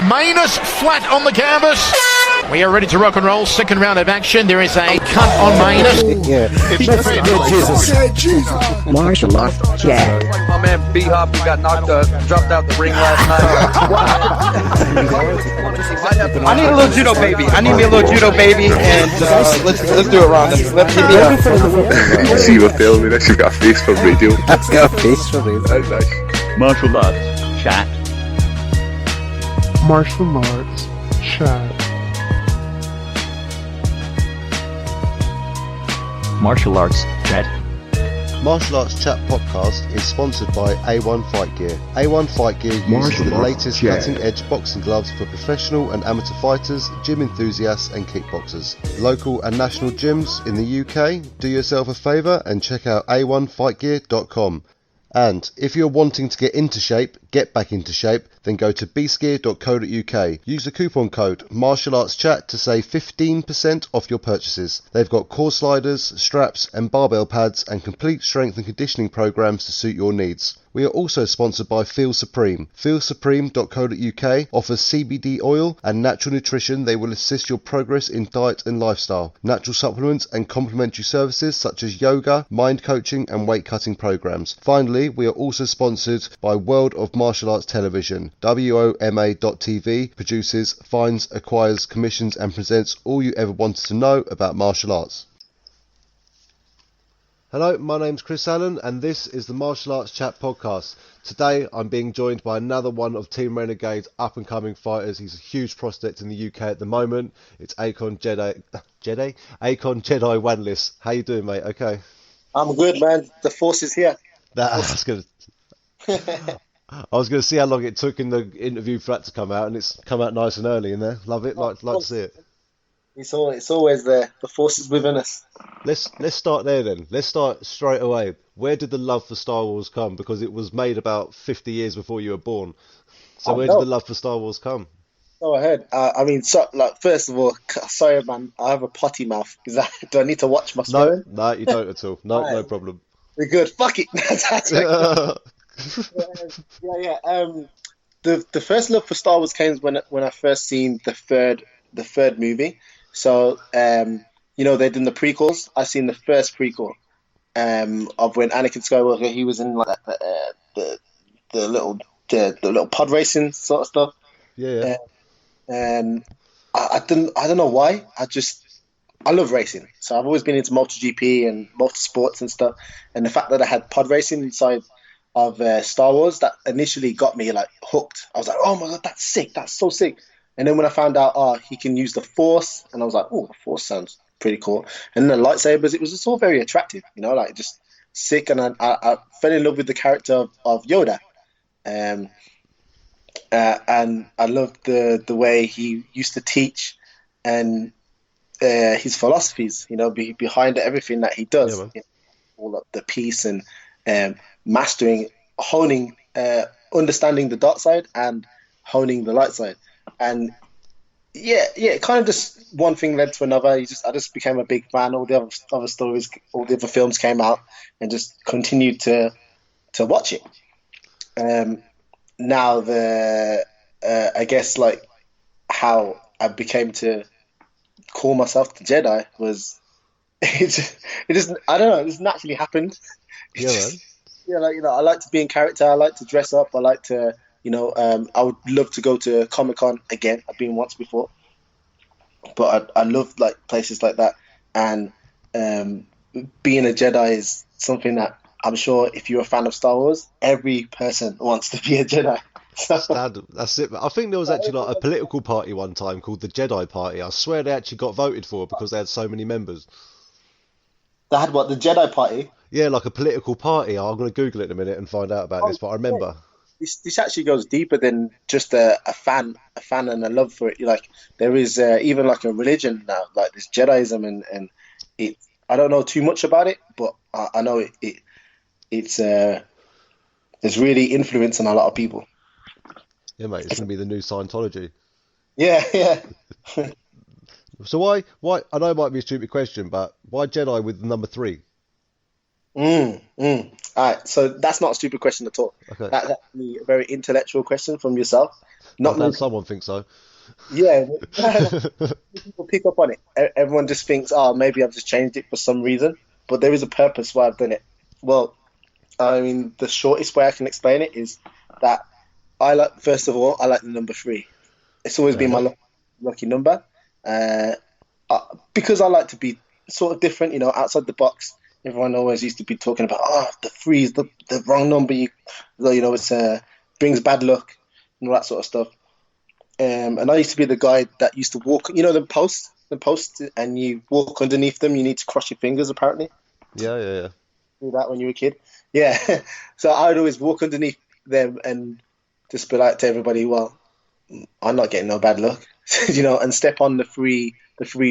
Manus flat on the canvas. We are ready to rock and roll. Second round of action. There is a cut on Manus. Yeah. Jesus. Martial arts chat. My man B-Hop got dropped out the ring last night. I need a little judo baby. I need me a little judo baby, and let's do it, Rhonda. Let's give me You see what filming this? You've got a face for radio. I've got a face for radio. That's nice. Martial arts chat. Martial arts chat. Martial arts chat. Martial Arts Chat podcast is sponsored by A1 Fight Gear. A1 Fight Gear uses the latest cutting-edge boxing gloves for professional and amateur fighters, gym enthusiasts and kickboxers. Local and national gyms in the UK, do yourself a favour and check out a1fightgear.com. And if you're wanting to get into shape, get back into shape, then go to beastgear.co.uk. Use the coupon code MartialArtsChat to save 15% off your purchases. They've got core sliders, straps and barbell pads and complete strength and conditioning programs to suit your needs. We are also sponsored by Feel Supreme. FeelSupreme.co.uk offers CBD oil and natural nutrition. They will assist your progress in diet and lifestyle. Natural supplements and complementary services such as yoga, mind coaching and weight cutting programs. Finally, we are also sponsored by World of Martial Arts Television. WOMA.tv produces, finds, acquires, commissions and presents all you ever wanted to know about martial arts. Hello, my name's Chris Allen and this is the Martial Arts Chat podcast. Today I'm being joined by another one of Team Renegade's up and coming fighters. He's a huge prospect in the UK at the moment. It's Akonne Wanliss. How you doing, mate? Okay. I'm good, man. The force is here. I was going to see how long it took in the interview for that to come out, and it's come out nice and early in there. Love it. Like to see it. It's always there. The force is within us. Let's start there then. Let's start straight away. Where did the love for Star Wars come? Because it was made about 50 years before you were born. So where did the love for Star Wars come? Go ahead. First of all, sorry, man. I have a potty mouth. Do I need to watch my spelling? No, you don't at all. No problem. We're good. Fuck it. The first love for Star Wars came when I first seen the third movie. So they'd done the prequels. I seen the first prequel of when Anakin Skywalker, he was in like the little pod racing sort of stuff. Yeah. And I don't know why. I love racing, so I've always been into MotoGP and motorsports and stuff. And the fact that I had pod racing inside of Star Wars, that initially got me like hooked. I was like, oh my god, that's sick! That's so sick. And then when I found out, he can use the Force, and I was like, oh, the Force sounds pretty cool. And then the lightsabers, it was just all very attractive, like just sick. And I fell in love with the character of Yoda. And I loved the way he used to teach and his philosophies, behind everything that he does. Yeah, all of the peace and mastering, honing, understanding the dark side and honing the light side. And yeah, kind of just one thing led to another. I just became a big fan. All the other stories, all the other films came out, and just continued to watch it. Now I guess like how I became to call myself the Jedi was it just I don't know, it just naturally happened. I like to be in character. I like to dress up. I like to. I would love to go to Comic-Con again. I've been once before, but I love like places like that. And being a Jedi is something that I'm sure if you're a fan of Star Wars, every person wants to be a Jedi. That's it. I think there was actually like a political party one time called the Jedi Party. I swear they actually got voted for because they had so many members. They had what, the Jedi Party? Yeah, like a political party. I'm going to Google it in a minute and find out about this, but I remember. Yeah. This actually goes deeper than just a fan and a love for it. Like there is even like a religion now, like this Jediism, and it. I don't know too much about it, but I know it's really influencing a lot of people. Yeah, mate, it's going to be the new Scientology. Yeah. So why? I know it might be a stupid question, but why Jedi with the number 3? All right, so that's not a stupid question at all. Okay. That's actually a very intellectual question from yourself. No Not many, doubt someone thinks so. yeah, people pick up on it. Everyone just thinks, oh, maybe I've just changed it for some reason, but there is a purpose why I've done it. Well, I mean, the shortest way I can explain it is that first of all, I like the number three. It's always been my lucky number, uh, because I like to be sort of different, outside the box. Everyone always used to be talking about, oh, the three is the wrong number. It's brings bad luck and all that sort of stuff. And I used to be the guy that used to walk, the posts, and you walk underneath them. You need to cross your fingers, apparently. Yeah. Do that when you were a kid. Yeah. So I would always walk underneath them and just be like to everybody, well, I'm not getting no bad luck, and step on the three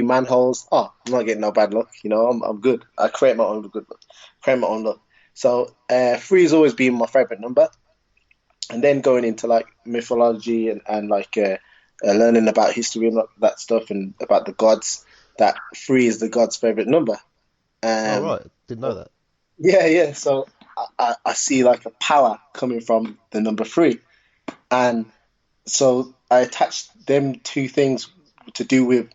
manholes. Oh, I'm not getting no bad luck. I'm good. I create my own good luck. Create my own luck. So three has always been my favorite number. And then going into like mythology and like learning about history and that stuff and about the gods, that three is the god's favorite number. Right, didn't know that. Yeah. So I see like a power coming from the number three, and so I attached them two things to do with.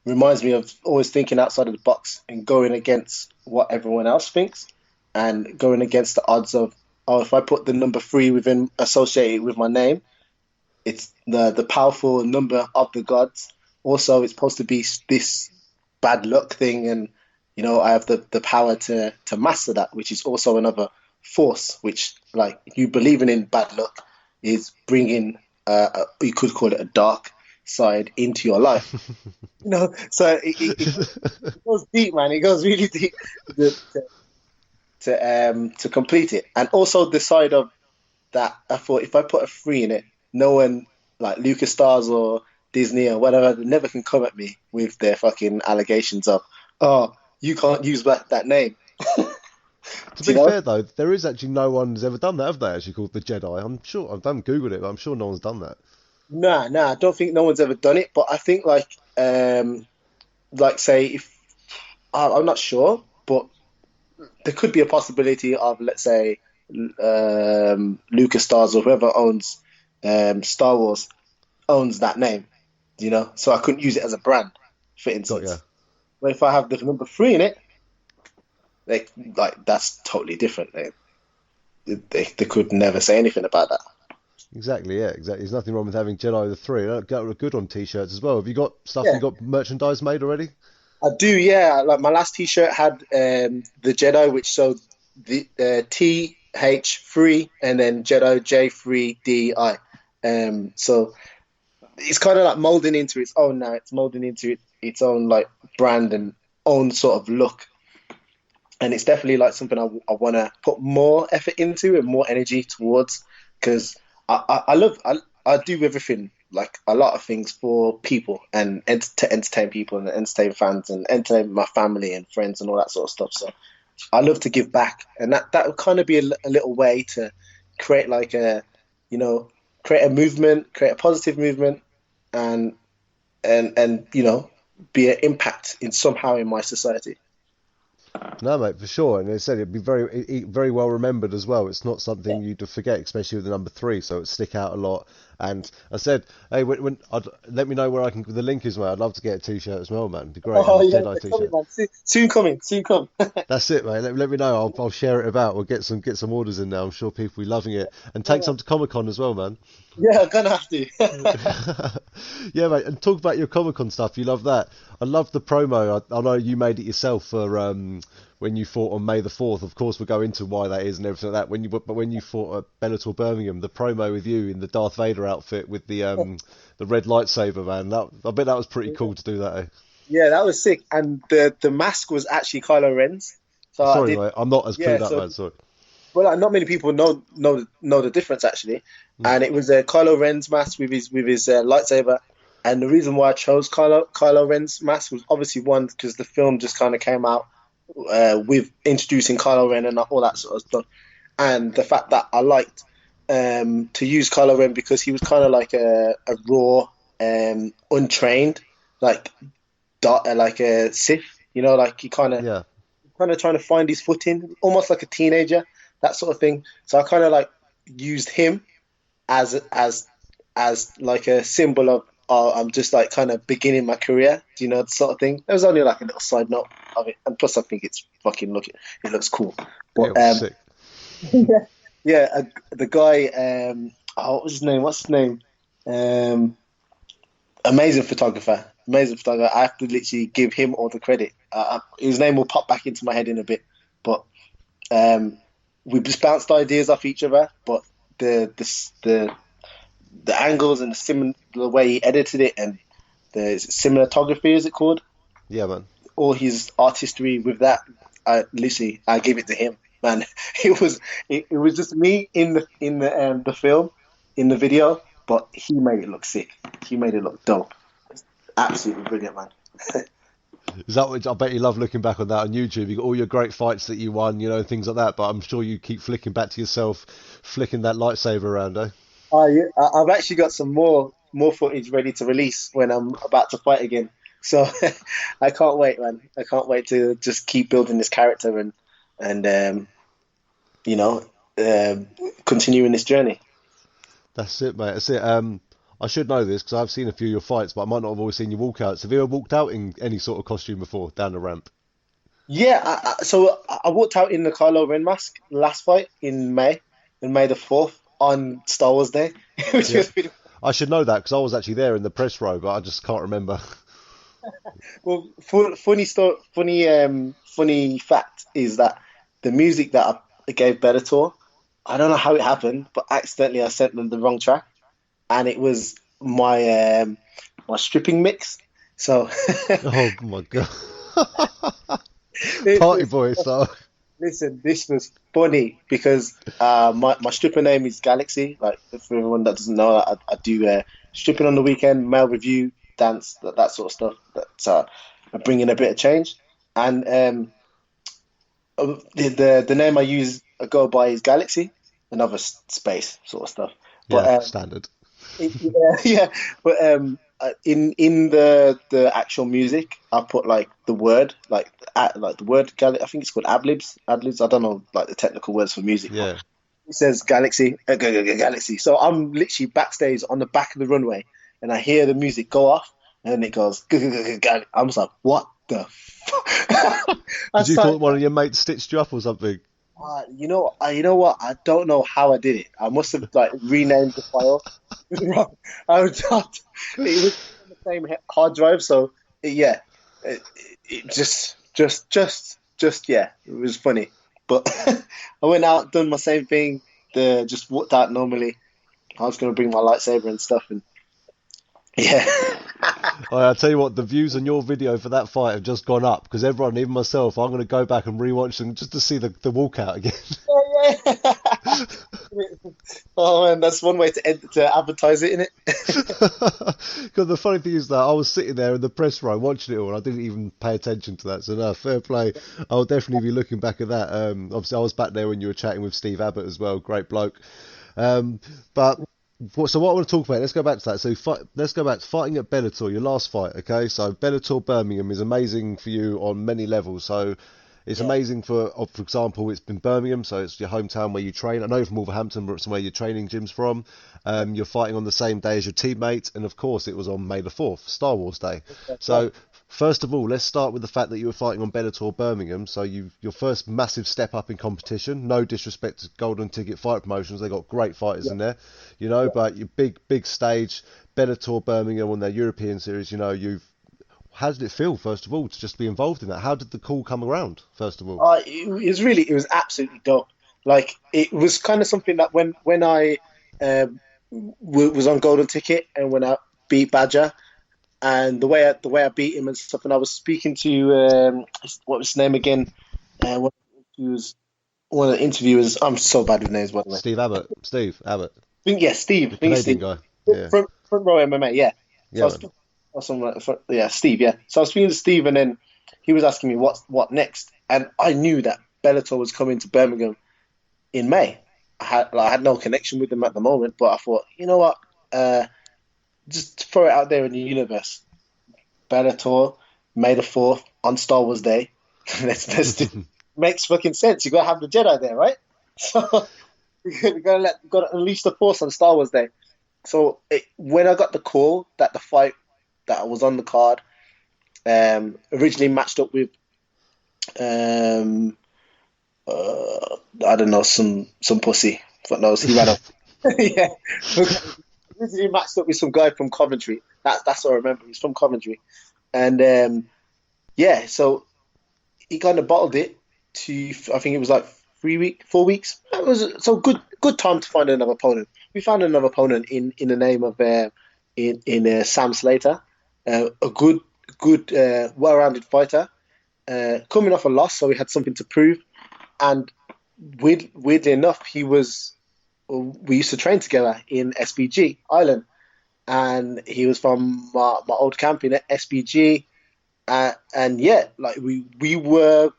Reminds me of always thinking outside of the box and going against what everyone else thinks, and going against the odds of, oh, if I put the number three associated with my name, it's the powerful number of the gods. Also, it's supposed to be this bad luck thing, and I have the power to master that, which is also another force, which, like, you believing in bad luck is bringing you could call it a dark side into your life. So it goes deep, man. It goes really deep to complete it. And also the side of that, I thought if I put a three in it, no one like Lucas Stars or Disney or whatever, they never can come at me with their fucking allegations of, oh, you can't use that name. To be fair though, there is actually no one's ever done that, have they? Actually called the Jedi. I'm sure I haven't googled it, but I'm sure no one's done that. Nah, I don't think no one's ever done it. But I think like say if I'm not sure, but there could be a possibility of, let's say, Lucas Stars or whoever owns Star Wars owns that name, so I couldn't use it as a brand, for instance. Got ya. But if I have the number three in it, that's totally different. They could never say anything about that. Exactly. There's nothing wrong with having Jedi the 3. That look good on t-shirts as well. Have you got stuff? You got merchandise made already? I do, yeah. Like my last t-shirt had the Jedi, which showed the TH3 and then Jedi J3DI. So it's kind of like molding into its own now. It's molding into its own like brand and own sort of look. And it's definitely like something I want to put more effort into and more energy towards, because I do everything, like a lot of things for people and to entertain people and entertain fans and entertain my family and friends and all that sort of stuff. So I love to give back, and that would kind of be a little way to create like create a movement, create a positive movement, and be an impact somehow in my society. No, mate, for sure. And as I said, it'd be very well remembered as well. It's not something you'd forget, especially with the number 3, so it'd stick out a lot. And I said, hey, when let me know where I can. The link is, mate. I'd love to get a t-shirt as well, man. It'd be great. Oh yeah, Jedi t-shirt. coming, man. Soon come. That's it, mate. Let me know. I'll share it about. We'll get some orders in now. I'm sure people will be loving it. And take some to Comic-Con as well, man. Yeah, I'm gonna have to. Yeah, mate. And talk about your Comic-Con stuff. You love that. I love the promo. I know you made it yourself for when you fought on May the 4th. Of course, we'll go into why that is and everything like that. But when you fought at Bellator Birmingham, the promo with you in the Darth Vader outfit with the red lightsaber, man. I bet that was pretty cool to do that. Eh? Yeah, that was sick. And the mask was actually Kylo Ren's. So sorry, mate. I'm not as clued up, man. Sorry. Well, like, not many people know the difference actually. And it was Kylo Ren's mask with his lightsaber. And the reason why I chose Kylo Ren's mask was obviously one, because the film just kind of came out with introducing Kylo Ren and all that sort of stuff, and the fact that I liked to use Kylo Ren because he was kind of like a raw, untrained, like a Sith, like he kind of trying to find his footing, almost like a teenager, that sort of thing. So I kind of like used him as as like a symbol of, oh, I'm just like kind of beginning my career, you know, sort of thing. There was only like a little side note of it, and plus I think it's fucking it looks cool. Yeah, it But was sick. the guy, what was his name? What's his name? Um, amazing photographer, amazing photographer. I have to literally give him all the credit. His name will pop back into my head in a bit, but we just bounced ideas off each other. But the angles and the way he edited it and the cinematography, is it called? Yeah, man. All his artistry with that, I gave it to him. Man, it was just me in the film, in the video, but he made it look sick. He made it look dope. Absolutely brilliant, man. Is that what I bet you love looking back on that on YouTube? You got all your great fights that you won, you know, things like that. But I'm sure you keep flicking back to yourself, flicking that lightsaber around, eh? Yeah, I've actually got some more footage ready to release when I'm about to fight again. So I can't wait, man. I can't wait to just keep building this character and you know, continuing this journey. That's it, mate. That's it. I should know this because I've seen a few of your fights, but I might not have always seen your walkouts. Have you ever walked out in any sort of costume before down the ramp? Yeah, so I walked out in the Kylo Ren mask last fight in May the 4th on Star Wars Day, which Yeah. was pretty. I should know that because I was actually there in the press row, but I just can't remember. Well, funny fact is that the music that I gave Bellator, I don't know how it happened, but accidentally I sent them the wrong track, and it was my stripping mix. So Oh my god. it- Party boy, so. listen, this was funny because my stripper name is Galaxy. Like, for everyone that doesn't know, I do stripping on the weekend, male review, dance, that sort of stuff. That's I bring in a bit of change, and the name I go by is Galaxy, another space sort of stuff. But Yeah, standard. yeah. But in the actual music, I put like the word, like the word I think it's called adlibs. Adlibs. I don't know like the technical words for music. Yeah. It says Galaxy, Galaxy. So I'm literally backstage on the back of the runway, and I hear the music go off, and it goes. I'm just like, what the fuck? Did you thought one of your mates stitched you up or something? You know what? I don't know how I did it. I must have like renamed the file. I was not, it was on the same hard drive, so yeah, it just yeah, it was funny. But I went out, done my same thing. Just walked out normally. I was gonna bring my lightsaber and stuff, and yeah. I'll tell you what, the views on your video for that fight have just gone up because everyone, even myself, I'm going to go back and rewatch them just to see the walkout again. Oh man, that's one way to advertise it, isn't it? Because the funny thing is that I was sitting there in the press row watching it all, and I didn't even pay attention to that. So no, fair play. I'll definitely be looking back at that. Obviously, I was back there when you were chatting with Steve Abbott as well. Great bloke. But so what I want to talk about, let's go back to that. So let's go back to fighting at Bellator, your last fight, okay? So Bellator Birmingham is amazing for you on many levels. So it's amazing for example, it's been Birmingham, so it's your hometown where you train. I know you're from Wolverhampton, but it's where your training gym's from. You're fighting on the same day as your teammate, and of course it was on May the 4th, Star Wars Day. So first of all, let's start with the fact that you were fighting on Bellator Birmingham. So your first massive step up in competition. No disrespect to Golden Ticket Fight Promotions, they got great fighters in there, you know. But your big stage, Bellator Birmingham on their European series. You know, how did it feel first of all to just be involved in that? How did the call come around first of all? It was absolutely dope. Like it was kind of something that when I was on Golden Ticket and when I beat Badger. And the way I beat him and stuff, and I was speaking to what was his name again? One of the interviewers. I'm so bad with names, by the way. Steve Abbott. Steve Abbott. Steve. The Canadian guy. Yeah. Front row MMA. Yeah. Yeah. Steve. Yeah. So I was speaking to Steve, and then he was asking me what next, and I knew that Bellator was coming to Birmingham in May. I had no connection with them at the moment, but I thought, you know what? Just throw it out there in the universe. Bellator, May the 4th, on Star Wars Day. Makes fucking sense. You gotta have the Jedi there, right? So you gotta unleash the Force on Star Wars Day. when I got the call that the fight that was on the card, originally matched up with I don't know, some pussy. Fuck knows, he ran up. Yeah, originally matched up with some guy from Coventry. That's what I remember. He's from Coventry, and yeah, so he kind of bottled it to, I think it was like 4 weeks. That was so good time to find another opponent. We found another opponent in the name of Sam Slater, a good well-rounded fighter, coming off a loss, so he had something to prove. And weirdly enough, we used to train together in SBG Ireland, and he was from my old camp in SBG. And yeah, like we were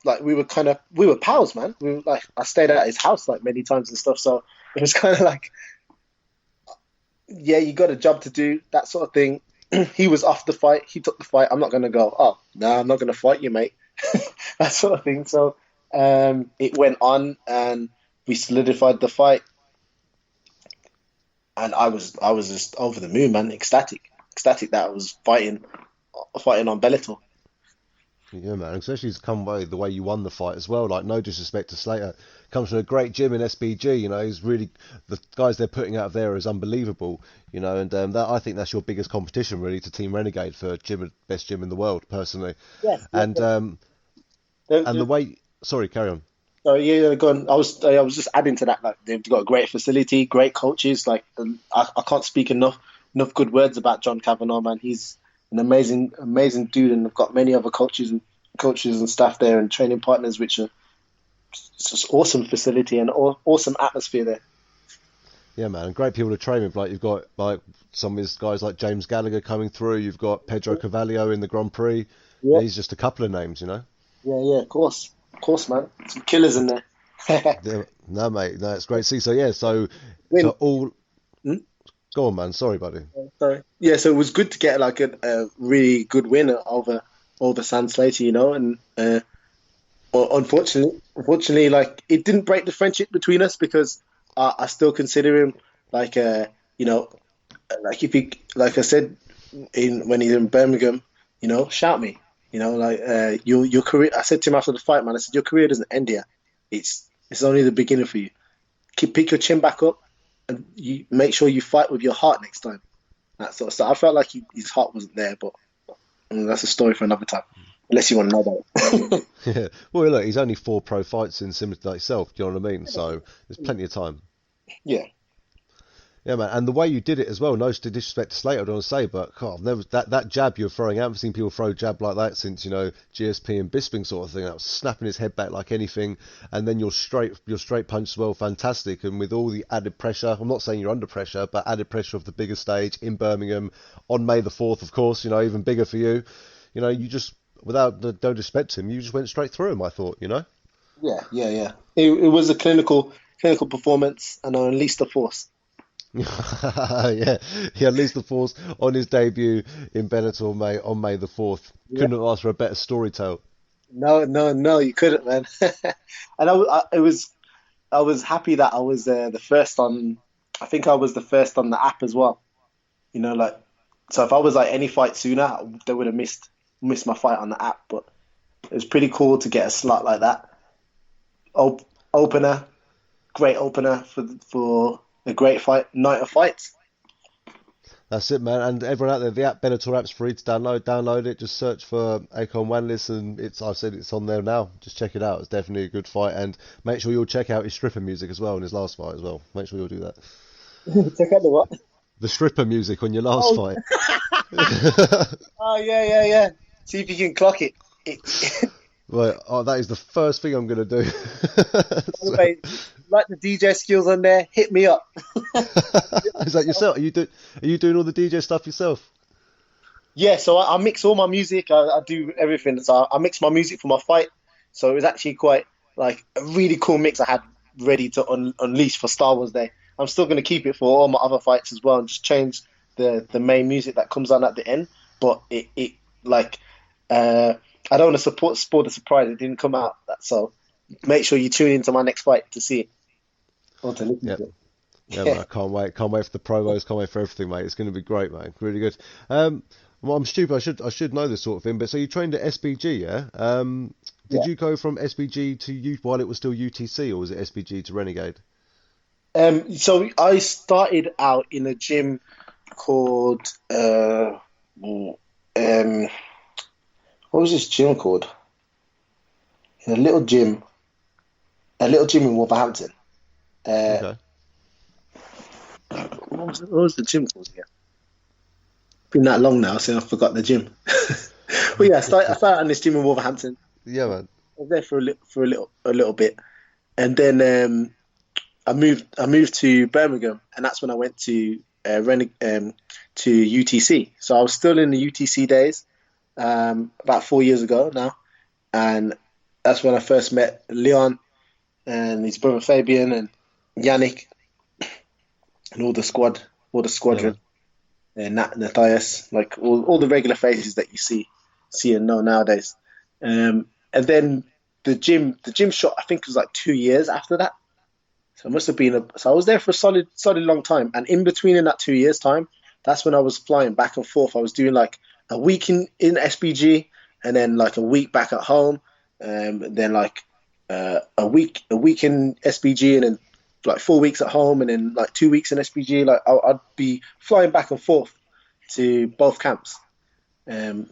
we were pals, man. We were like, I stayed at his house like many times and stuff. So it was kind of like, yeah, you got a job to do, that sort of thing. He was off the fight. He took the fight. I'm not going to go, oh, no, I'm not going to fight you, mate. That sort of thing. So it went on and we solidified the fight. And I was just over the moon, man. Ecstatic that I was fighting on Bellator. Yeah, man, especially to come by the way you won the fight as well. Like, no disrespect to Slater, comes from a great gym in SBG. You know, he's really, the guys they're putting out there is unbelievable. You know, and that, I think that's your biggest competition really to Team Renegade for best gym in the world, personally. Yes. And the way, sorry, carry on. Oh yeah, go on. I was just adding to that. Like, they've got a great facility, great coaches. Like, I can't speak enough good words about John Kavanagh, man. He's an amazing dude, and I've got many other coaches and staff there and training partners, which are just awesome facility and awesome atmosphere there. Yeah, man, and great people to train with. Like, you've got like some of his guys like James Gallagher coming through. You've got Pedro Carvalho in the Grand Prix. Yeah, he's just a couple of names, you know. Yeah, of course, man. Some killers in there. Yeah, no, mate, no, it's great to see. So yeah, so all. Go on, man. Sorry, buddy. Sorry. Yeah, so it was good to get like a really good win over Sam Slater, you know, and unfortunately, like, it didn't break the friendship between us, because I still consider him like you know, like if he, like I said when he's in Birmingham, you know, shout me, you know, like your career. I said to him after the fight, man, I said, your career doesn't end here. It's only the beginning for you. Pick your chin back up, and you make sure you fight with your heart next time. That sort of stuff. I felt like his heart wasn't there, but that's a story for another time. Unless you want to know about it. Yeah. Well, look, he's only 4 pro fights in similar to yourself. Do you know what I mean? So there's plenty of time. Yeah. Yeah, man. And the way you did it as well, no disrespect to Slater, I don't want to say, but God, I've never, that jab you're throwing out, I haven't seen people throw a jab like that since, you know, GSP and Bisping sort of thing. That was snapping his head back like anything. And then your straight punch as well, fantastic. And with all the added pressure, I'm not saying you're under pressure, but added pressure of the bigger stage in Birmingham on May the 4th, of course, you know, even bigger for you. You know, you just, without no disrespect to him, you just went straight through him, I thought, you know? Yeah. It was a clinical performance, and I unleashed the force. Yeah, he unleashed the force on his debut in Bellator on May the 4th. Couldn't have asked for a better storytell. No, you couldn't, man. And I was happy that I was the first on. I think I was the first on the app as well. You know, like, so if I was like any fight sooner, they would have missed my fight on the app. But it was pretty cool to get a slot like that. Opener, great opener for a great night of fights. That's it, man. And everyone out there, the app, Bellator app's free to download. Download it. Just search for Akonne Wanliss, and it's on there now. Just check it out. It's definitely a good fight, and make sure you'll check out his stripper music as well in his last fight as well. Make sure you'll do that. Check out the what? The stripper music on your last fight. Oh yeah. See if you can clock it. Right. Oh, that is the first thing I'm gonna do. Anyway, like the DJ skills on there, hit me up. Is that yourself? Are you doing all the DJ stuff yourself? Yeah, so I mix all my music. I do everything. So I mix my music for my fight. So it was actually quite like a really cool mix I had ready to unleash for Star Wars Day. I'm still going to keep it for all my other fights as well, and just change the main music that comes on at the end. But it I don't want to spoil the surprise. It didn't come out. So make sure you tune into my next fight to see it. Or to listen to it. Yeah, man, I can't wait. Can't wait for the promos. Can't wait for everything, mate. It's going to be great, mate. Really good. Well, I'm stupid. I should know this sort of thing. But so you trained at SBG, yeah? Did Yeah. you go from SBG to U while it was still UTC, or was it SBG to Renegade? So I started out in a gym called what was this gym called? In a little gym in Wolverhampton. Uh, Okay. what was the gym called again? Been that long now, so I forgot the gym. Well, yeah, I started in this gym in Wolverhampton. Yeah, man. I was there for a little bit, and then I moved to Birmingham, and that's when I went to to UTC. So I was still in the UTC days, about 4 years ago now, and that's when I first met Leon and his brother Fabian and Yannick and all the Yeah, squadron, man. and Nat Matthias, like all the regular faces that you see and know nowadays. And then the gym shot, I think it was like 2 years after that. So it must have been so I was there for a solid long time. And in between in that 2 years time, that's when I was flying back and forth. I was doing like a week in SBG and then like a week back at home. Then like a week in SBG and then like 4 weeks at home and then like 2 weeks in SBG. Like I'd be flying back and forth to both camps. And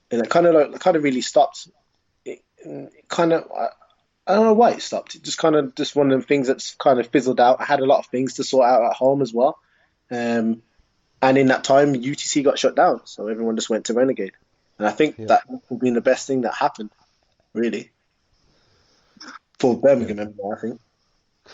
it kind of really stopped. It kind of I don't know why it stopped. It just kind of just one of the things that's kind of fizzled out. I had a lot of things to sort out at home as well. And in that time, UTC got shut down, so everyone just went to Renegade. And I think Yeah. that would be the best thing that happened, really, for Yeah. Birmingham. I think.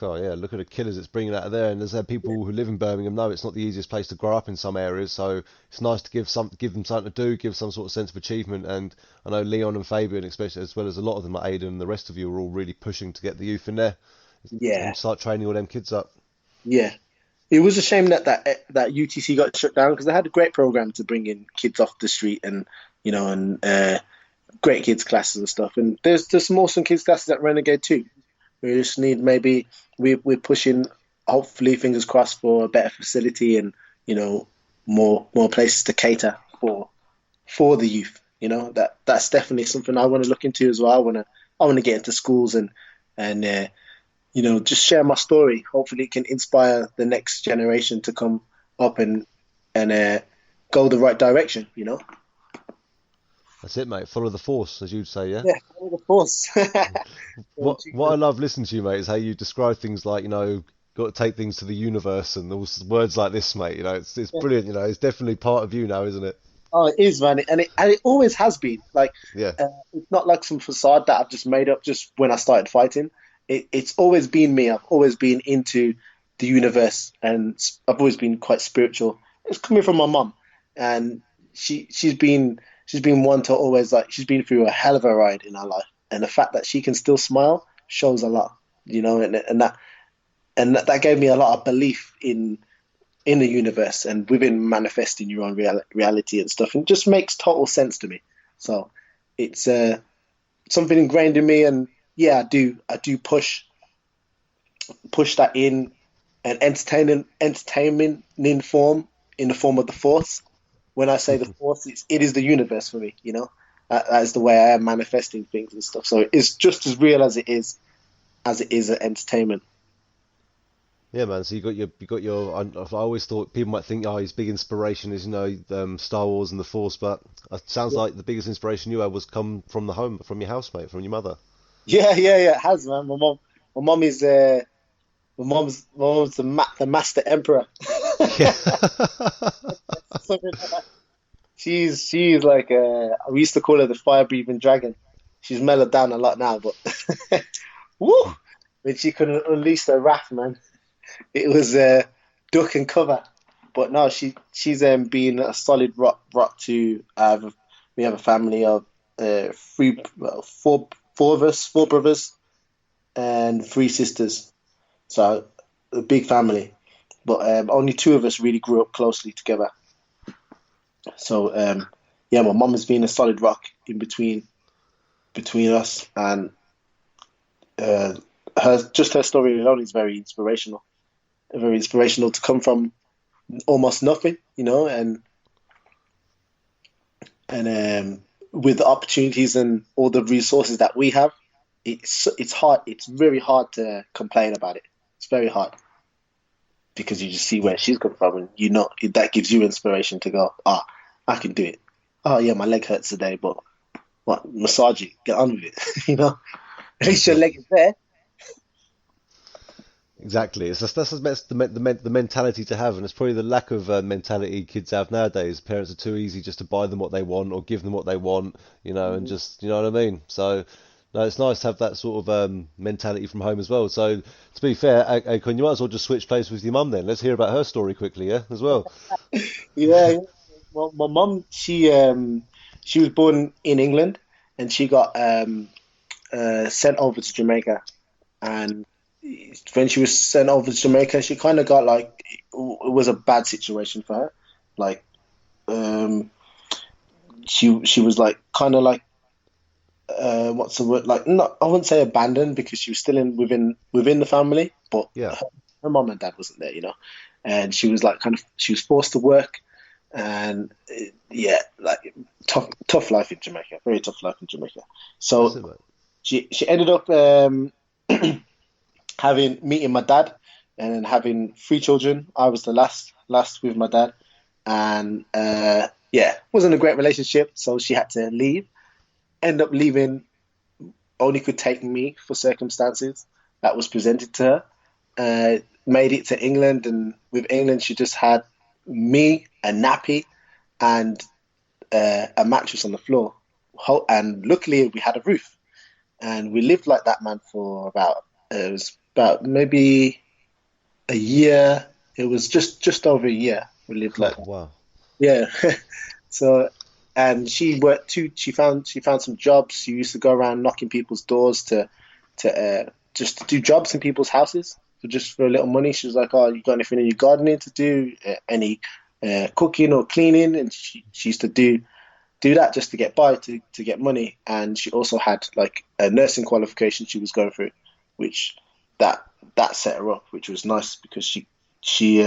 Oh yeah, look at the killers it's bringing out of there, and there's people who live in Birmingham know it's not the easiest place to grow up in some areas, so it's nice to give them something to do, give some sort of sense of achievement. And I know Leon and Fabian, especially as well as a lot of them, like Aidan and the rest of you, are all really pushing to get the youth in there Yeah, and start training all them kids up. yeah. It was a shame that UTC got shut down because they had a great program to bring in kids off the street and great kids classes and stuff. And there's some awesome kids classes at Renegade too. We just need maybe we're pushing, hopefully, fingers crossed, for a better facility and more places to cater for the youth. That's definitely something I want to look into as well. I want to get into schools and just share my story. Hopefully, it can inspire the next generation to come up and go the right direction. That's it, mate. Follow the force, as you'd say, yeah. Yeah, of course. What I love listening to you, mate, is how you describe things like, got to take things to the universe and all words like this, mate. It's brilliant. It's definitely part of you now, isn't it? Oh, it is, man, and it always has been. Like, Yeah. it's not like some facade that I've just made up just when I started fighting. It's always been me. I've always been into the universe, and I've always been quite spiritual. It's coming from my mum, and she's been one to always she's been through a hell of a ride in her life, and the fact that she can still smile shows a lot, and that gave me a lot of belief in the universe and within manifesting your own reality and stuff, and it just makes total sense to me. So it's something ingrained in me, and yeah, I do push that in an entertainment in the form of the force. When I say the force, it is the universe for me. That is the way I am manifesting things and stuff. So it's just as real as it is an entertainment. Yeah, man. So you got your. I always thought people might think, his big inspiration is Star Wars and the Force, but it sounds like the biggest inspiration you had was come from the home, from your housemate, from your mother. Yeah, it has, man. My mom is my mom's the master emperor. Yeah. She's like we used to call her the fire breathing dragon. She's mellowed down a lot now, but woo, when she could unleash her wrath, man, it was duck and cover. But no, she's been a solid rock to. We have a family of four of us, four brothers and three sisters. So a big family, but only two of us really grew up closely together. So my mum has been a solid rock in between us, and her story alone is very inspirational. very inspirational to come from almost nothing, you know, and with the opportunities and all the resources that we have, it's hard. It's very hard to complain about it. It's very hard because you just see where she's come from, and you know that gives you inspiration to go, I can do it. Oh yeah, my leg hurts today, but what, massage it, get on with it. You know, at least your leg is there. Exactly. That's the mentality to have, and it's probably the lack of mentality kids have nowadays. Parents are too easy just to buy them what they want or give them what they want, you know, and just, you know what I mean? So, no, it's nice to have that sort of mentality from home as well. So, to be fair, Akonne, you might as well just switch places with your mum then. Let's hear about her story quickly, yeah, as well. Yeah. Well, my mum, she was born in England, and she got sent over to Jamaica, and when she was sent over to Jamaica, she kind of got like, it was a bad situation for her. Like, she was like kind of like, what's the word? Like, not, I wouldn't say abandoned, because she was still within the family, but Yeah. her mom and dad wasn't there, you know. And she was like she was forced to work, and yeah, like tough life in Jamaica, very tough life in Jamaica. That's So it, mate. she ended up meeting my dad, and then having 3 children. I was the last with my dad, and yeah, wasn't a great relationship. So she had to leave. End up leaving. Only could take me for circumstances that was presented to her. Made it to England, and with England, she just had me, a nappy, and a mattress on the floor. And luckily, we had a roof, and we lived like that, man, for about, it was about maybe a year. It was just over a year. We lived like that. Wow. Yeah. So, and she worked too. She found some jobs. She used to go around knocking people's doors to just to do jobs in people's houses for just for a little money. She was like, "Oh, you got anything in your gardening to do? Any cooking or cleaning?" And she used to do that just to get by, to get money. And she also had like a nursing qualification she was going through, which that set her up, which was nice, because she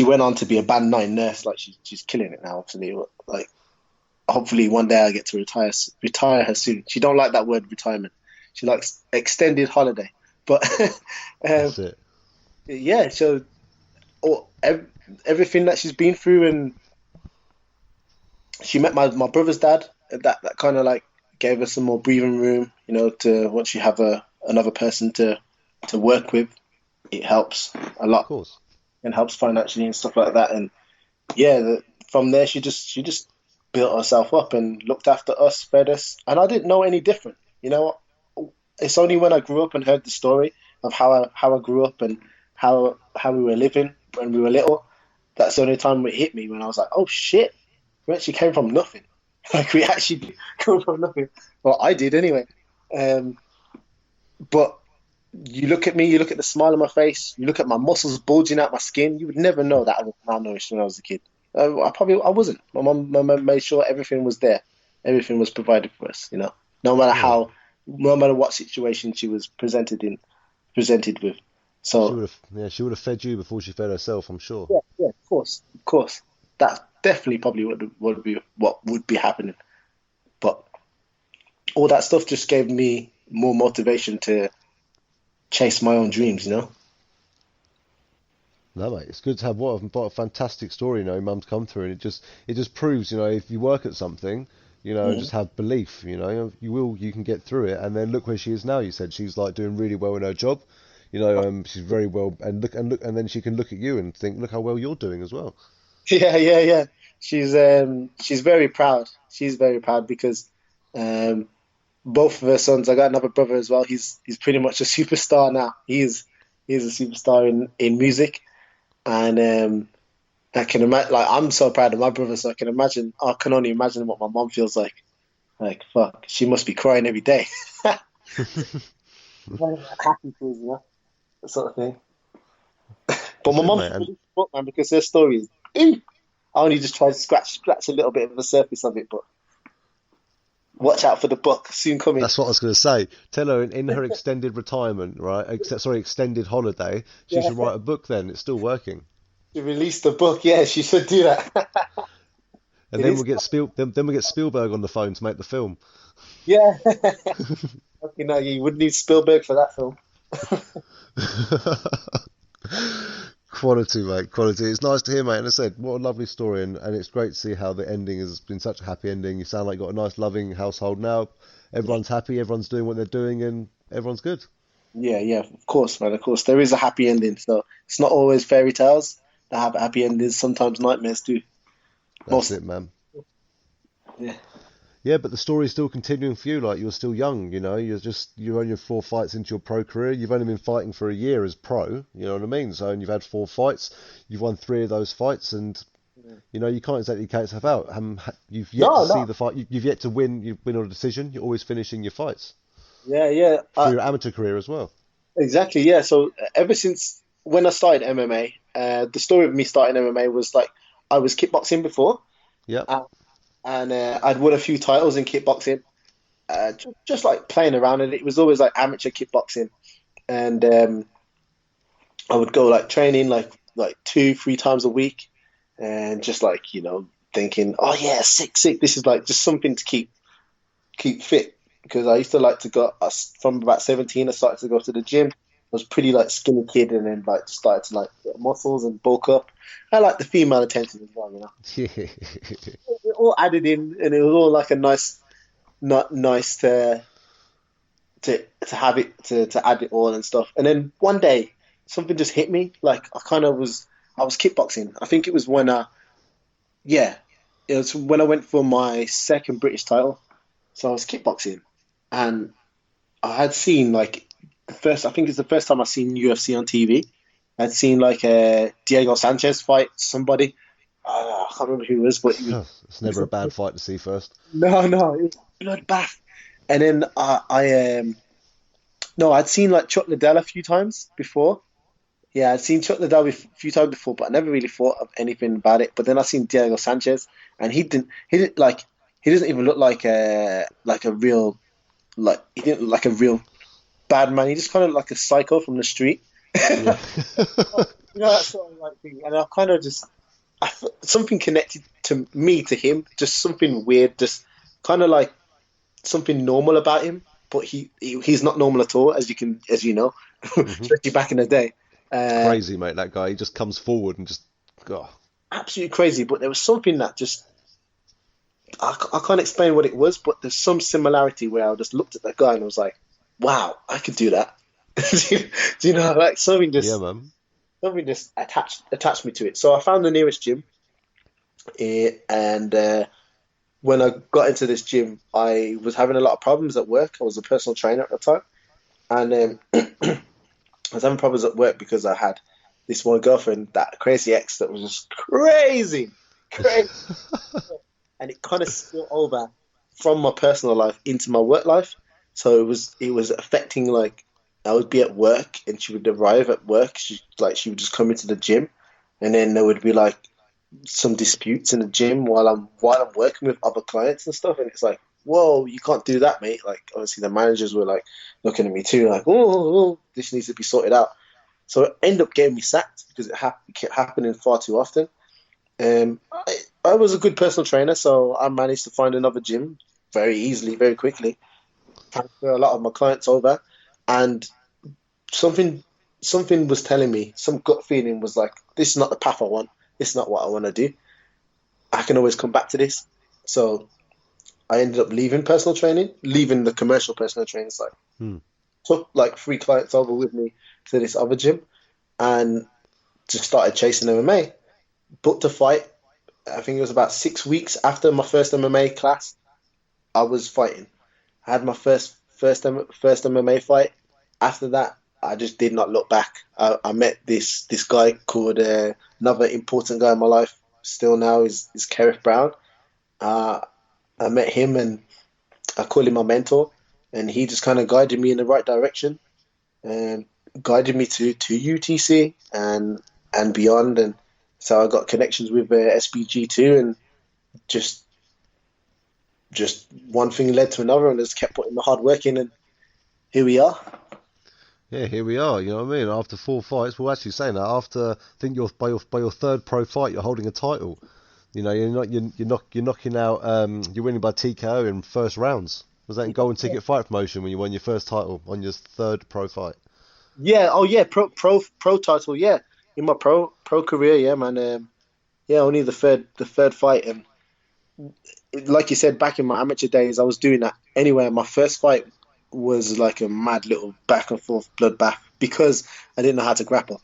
went on to be a band 9 nurse. Like, she's killing it now, obviously. Like, hopefully one day I get to retire her soon. She don't like that word retirement. She likes extended holiday. But That's it. yeah, so everything that she's been through, and she met my brother's dad. That kind of like gave her some more breathing room, you know, to once you have another person to work with, it helps a Of lot, course. and helps financially and stuff like that. And yeah, from there she just built herself up and looked after us, fed us, and I didn't know any different. You know, it's only when I grew up and heard the story of how I grew up and how we were living when we were little. That's the only time it hit me, when I was like, oh shit, we actually came from nothing. Like, we actually did come from nothing. Well, I did anyway. But you look at me, you look at the smile on my face, you look at my muscles bulging out my skin, you would never know that I was malnourished when I was a kid. I wasn't. My mum made sure everything was there. Everything was provided for us, you know. No matter what situation she was presented with. So She would have fed you before she fed herself, I'm sure. yeah, of course. That's definitely probably what would be happening. But all that stuff just gave me more motivation to chase my own dreams, you know. No, mate, it's good to have what a fantastic story, you know, Mum's come through, and it just proves, you know, if you work at something, you know, just have belief, you know, you can get through it. And then look where she is now. You said she's like doing really well in her job, you know, she's very well, and then she can look at you and think, look how well you're doing as well. Yeah. She's very proud. She's very proud because both of her sons. I got another brother as well. He's pretty much a superstar now. He's a superstar in music, and I can imagine. Like, I'm so proud of my brother, so I can only imagine what my mom feels like. Like, fuck, she must be crying every day. Happy tears, you know, that sort of thing. But my mom's really support, man, because her story is. I only just tried to scratch a little bit of the surface of it, but watch out for the book soon coming. That's what I was going to say. Tell her in her extended retirement, right? Extended holiday, she should write a book. Then it's still working. To release the book, yeah, she should do that. And then we'll get Spielberg on the phone to make the film. Yeah. Okay, no, you would need Spielberg for that film. Quality, mate, quality. It's nice to hear, mate. And I said, what a lovely story, and it's great to see how the ending has been such a happy ending. You sound like you've got a nice, loving household now. Everyone's happy, everyone's doing what they're doing, and everyone's good. Yeah, of course, man, of course. There is a happy ending, so it's not always fairy tales that have happy endings. Sometimes nightmares too. That's it, man. Yeah. Yeah, but the story's still continuing for you. Like, you're still young, you know. You're only 4 fights into your pro career. You've only been fighting for a year as pro. You know what I mean? So, and you've had 4 fights. You've won 3 of those fights, and you know you can't exactly count yourself out. You've yet to see the fight. You've yet to win. You've win on a decision. You're always finishing your fights. Yeah. For your amateur career as well. Exactly. Yeah. So ever since when I started MMA, the story of me starting MMA was like I was kickboxing before. Yeah. And I'd won a few titles in kickboxing, just like playing around, and it was always like amateur kickboxing, and I would go like training like 2-3 times a week, and just like thinking, oh yeah, sick, this is like just something to keep fit, because I used to like to go from about 17. I started to go to the gym. I was pretty like skinny kid, and then like started to like get muscles and bulk up. I like the female attention as well, It all added in, and it was all like a nice to have it to add it all and stuff. And then one day something just hit me. Like I was kickboxing. I think it was when it was when I went for my second British title. So I was kickboxing, and I had seen like I think it's the first time I've seen UFC on TV. I'd seen like a Diego Sanchez fight somebody. I can't remember who it was, but it's never a bad fight to see first. No, it was bloodbath. And then I'd seen like Chuck Liddell a few times before. Yeah, I'd seen Chuck Liddell a few times before, but I never really thought of anything about it. But then I seen Diego Sanchez, and he doesn't even look like a real he didn't look like a real bad man. He just kind of like a psycho from the street. Yeah. That sort of like thing. And I kind of something connected to me to him, just something weird, just kind of like something normal about him, but he's not normal at all, as you know, especially back in the day. Crazy, mate, that guy. He just comes forward and just absolutely crazy. But there was something that just I can't explain what it was, but there's some similarity where I just looked at that guy and I was like, wow, I could do that. Do you know, like something just attached me to it. So I found the nearest gym, and when I got into this gym, I was having a lot of problems at work. I was a personal trainer at the time, and I was having problems at work because I had this one girlfriend, that crazy ex, that was just crazy, and it kind of spilled over from my personal life into my work life. So it was affecting, like, I would be at work and she would arrive at work. She would just come into the gym, and then there would be like some disputes in the gym while I'm working with other clients and stuff. And it's like, whoa, you can't do that, mate. Like, obviously the managers were like looking at me too, like, oh, this needs to be sorted out. So it ended up getting me sacked because it kept happening far too often. I was a good personal trainer, so I managed to find another gym very easily, very quickly. Transfer a lot of my clients over, and something was telling me, some gut feeling was like, this is not the path I want. This is not what I want to do. I can always come back to this. So I ended up leaving personal training, leaving the commercial personal training side. Took like 3 clients over with me to this other gym, and just started chasing MMA. Booked a fight. I think it was about 6 weeks after my first MMA class, I was fighting. I had my first MMA fight. After that, I just did not look back. I met this guy called another important guy in my life still now is Kerith Brown. I met him and I call him my mentor, and he just kind of guided me in the right direction and guided me to UTC and beyond. And so I got connections with SBG too, and just just one thing led to another, and just kept putting the hard work in, and here we are. Yeah, here we are. You know what I mean? After 4 fights, well, actually saying that after I think by your third pro fight, you're holding a title. You know, you're knocking out you're winning by TKO in first rounds. Was that in Golden Ticket Fight Promotion when you won your first title on your third pro fight? Yeah. Oh yeah. Pro title. Yeah. In my pro career. Yeah, man. Yeah. Only the third fight, and like you said, back in my amateur days, I was doing that anyway. My first fight was like a mad little back and forth bloodbath because I didn't know how to grapple.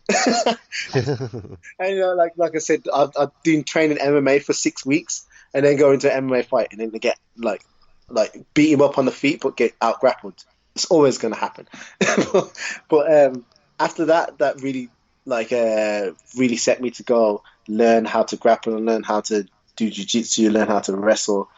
And like I said, I've been training MMA for 6 weeks, and then go into an MMA fight, and then to get beat him up on the feet, but get out grappled. It's always going to happen. But after that, that really really set me to go learn how to grapple and learn how to do jiu-jitsu, learn how to wrestle,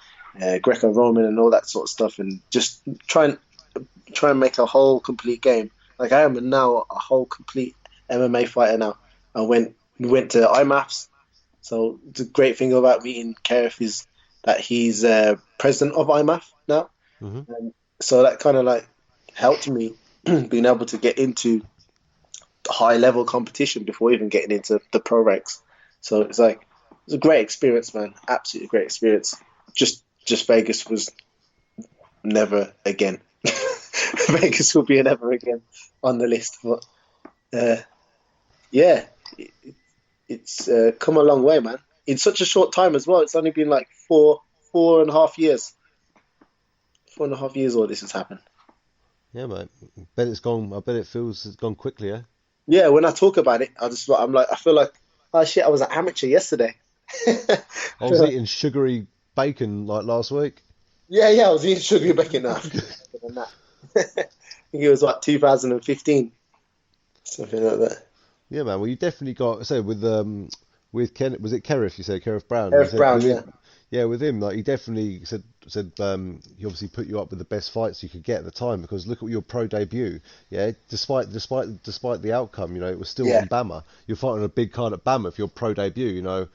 Greco-Roman and all that sort of stuff, and just try and make a whole complete game. Like I am now a whole complete MMA fighter now. We went to IMAFs. So the great thing about meeting Kerif is that he's president of IMAF now. Mm-hmm. And so that kind of like helped me being able to get into high level competition before even getting into the pro ranks. So it's a great experience, man. Absolutely great experience. Just Vegas was never again. Vegas will be a never again on the list. But yeah, it's come a long way, man. In such a short time as well. It's only been like 4.5 years. 4.5 years all this has happened. Yeah, mate. I bet it feels it's gone quickly, yeah? Yeah, when I talk about it, I feel like, oh shit, I was an amateur yesterday. I was eating sugary bacon like last week. Yeah, I was eating sugary bacon now. Than that. I think it was like 2015, something like that. Yeah, man. Well, you definitely got with Ken. Was it Kerif? You said Kerif Brown. Kerif Brown, yeah. Yeah, with him, like he definitely said he obviously put you up with the best fights you could get at the time because look at your pro debut. Yeah, despite the outcome, you know, it was still on Bama. You're fighting a big card at Bama for your pro debut. You know,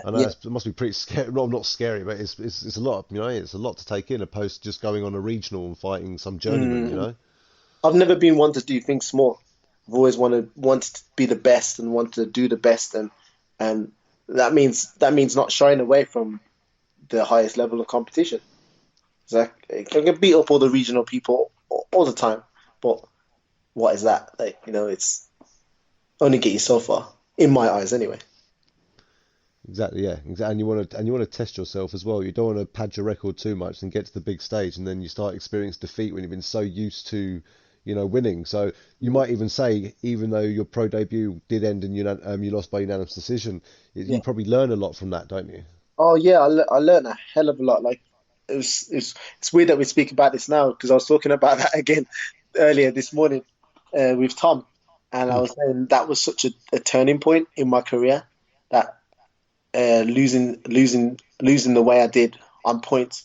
I know it must be pretty scary. Not scary, but it's a lot. You know, it's a lot to take in opposed to just going on a regional and fighting some journeyman. You know, I've never been one to do things small. I've always wanted to be the best and want to do the best, and that means not shying away from the highest level of competition. I can beat up all the regional people all the time, but what is that? Like, you know, it's only get you so far, in my eyes, anyway. Exactly, yeah, exactly. And you want to test yourself as well. You don't want to pad your record too much and get to the big stage, and then you start experiencing defeat when you've been so used to, you know, winning. So you might even say, even though your pro debut did end in you lost by unanimous decision, you probably learn a lot from that, don't you? Oh yeah, I learned a hell of a lot. Like it's weird that we speak about this now because I was talking about that again earlier this morning with Tom, and I was saying that was such a turning point in my career, that losing the way I did on points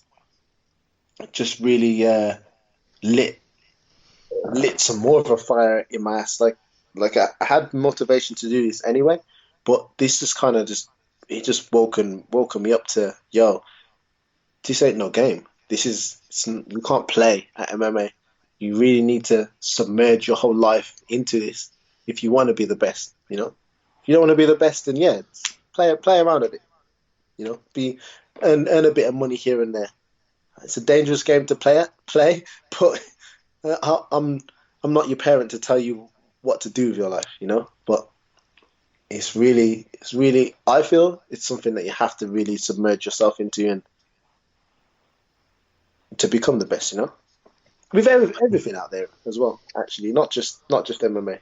just really lit some more of a fire in my ass. Like I had motivation to do this anyway, but this just kind of it just woken me up to, yo, this ain't no game. You can't play at MMA. You really need to submerge your whole life into this if you want to be the best, you know? If you don't want to be the best, then play around a bit, you know? Earn a bit of money here and there. It's a dangerous game to play, but I'm not your parent to tell you what to do with your life, you know? But it's really, I feel it's something that you have to really submerge yourself into and to become the best, you know? With everything out there as well, actually, not just MMA.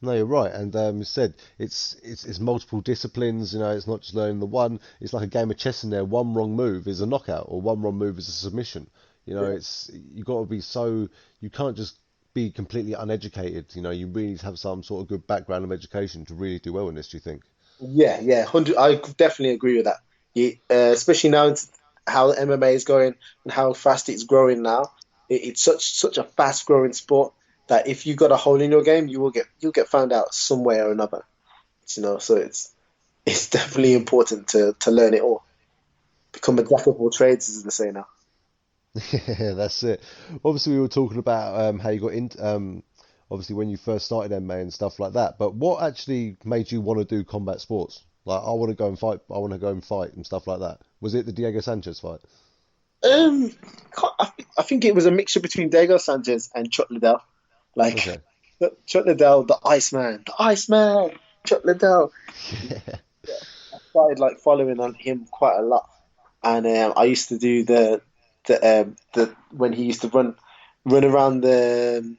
No, you're right, and you said it's multiple disciplines. You know, it's not just learning the one. It's like a game of chess in there. One wrong move is a knockout, or one wrong move is a submission. You know, you got to be you can't just be completely uneducated. You know, you really need to have some sort of good background of education to really do well in this. Do you think? Yeah, 100. I definitely agree with that. Especially now how MMA is going and how fast it's growing now. It's such a fast growing sport that if you got a hole in your game, you'll get found out some way or another. You know, so it's definitely important to learn it all. become a jack of all trades, as they say now. Yeah, that's it. Obviously, we were talking about how you got in, obviously when you first started MMA and stuff like that. But what actually made you want to do combat sports? Like, I want to go and fight. I want to go and fight and stuff like that. Was it the Diego Sanchez fight? Um, I think it was a mixture between Diego Sanchez and Chuck Liddell. Like Okay. Chuck Liddell, the Iceman, Chuck Liddell. I started like following on him quite a lot, and I used to do the when he used to run around the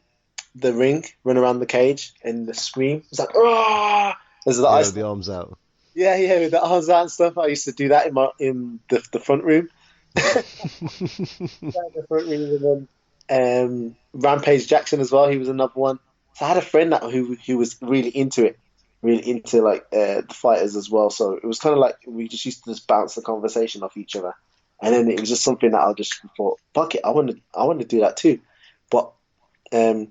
ring, run around the cage, and the scream. It's like, ah, as the Yeah, ice. with the arms out. Yeah, with the arms out and stuff. I used to do that in the front room. The front room, and then Rampage Jackson as well. He was another one. So I had a friend who was really into it, really into like the fighters as well. So it was kind of like we just used to just bounce the conversation off each other, and then it was just something that I just thought, fuck it, I want to do that too. But um,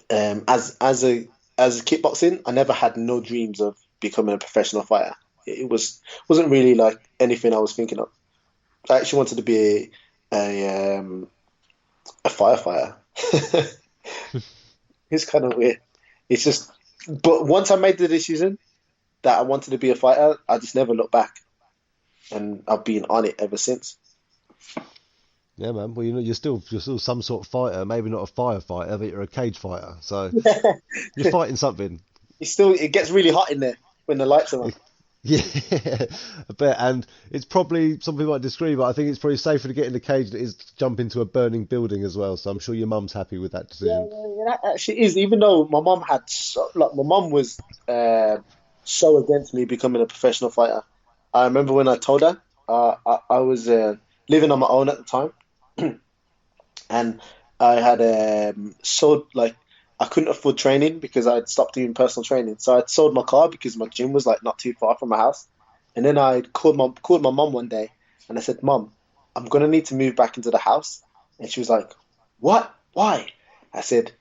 as a kickboxing, I never had no dreams of becoming a professional fighter. It wasn't really like anything I was thinking of. I actually wanted to be a firefighter. It's kind of weird. It's just, but once I made the decision that I wanted to be a fighter, I just never looked back, and I've been on it ever since. Yeah, man. Well, you're still some sort of fighter. Maybe not a firefighter, but you're a cage fighter. So you're fighting something. It gets really hot in there when the lights are on. Yeah, I bet. And it's probably, some people might disagree, but I think it's probably safer to get in the cage than it is to jump into a burning building as well. So I'm sure your mum's happy with that decision. That actually is. Even though my mum my mum was so against me becoming a professional fighter. I remember when I told her I was living on my own at the time, and I had sold like I couldn't afford training because I had stopped doing personal training. So I'd sold my car because my gym was like not too far from my house. And then I called my mum one day and I said, "Mum, I'm gonna need to move back into the house." And she was like, "What? Why?" I said,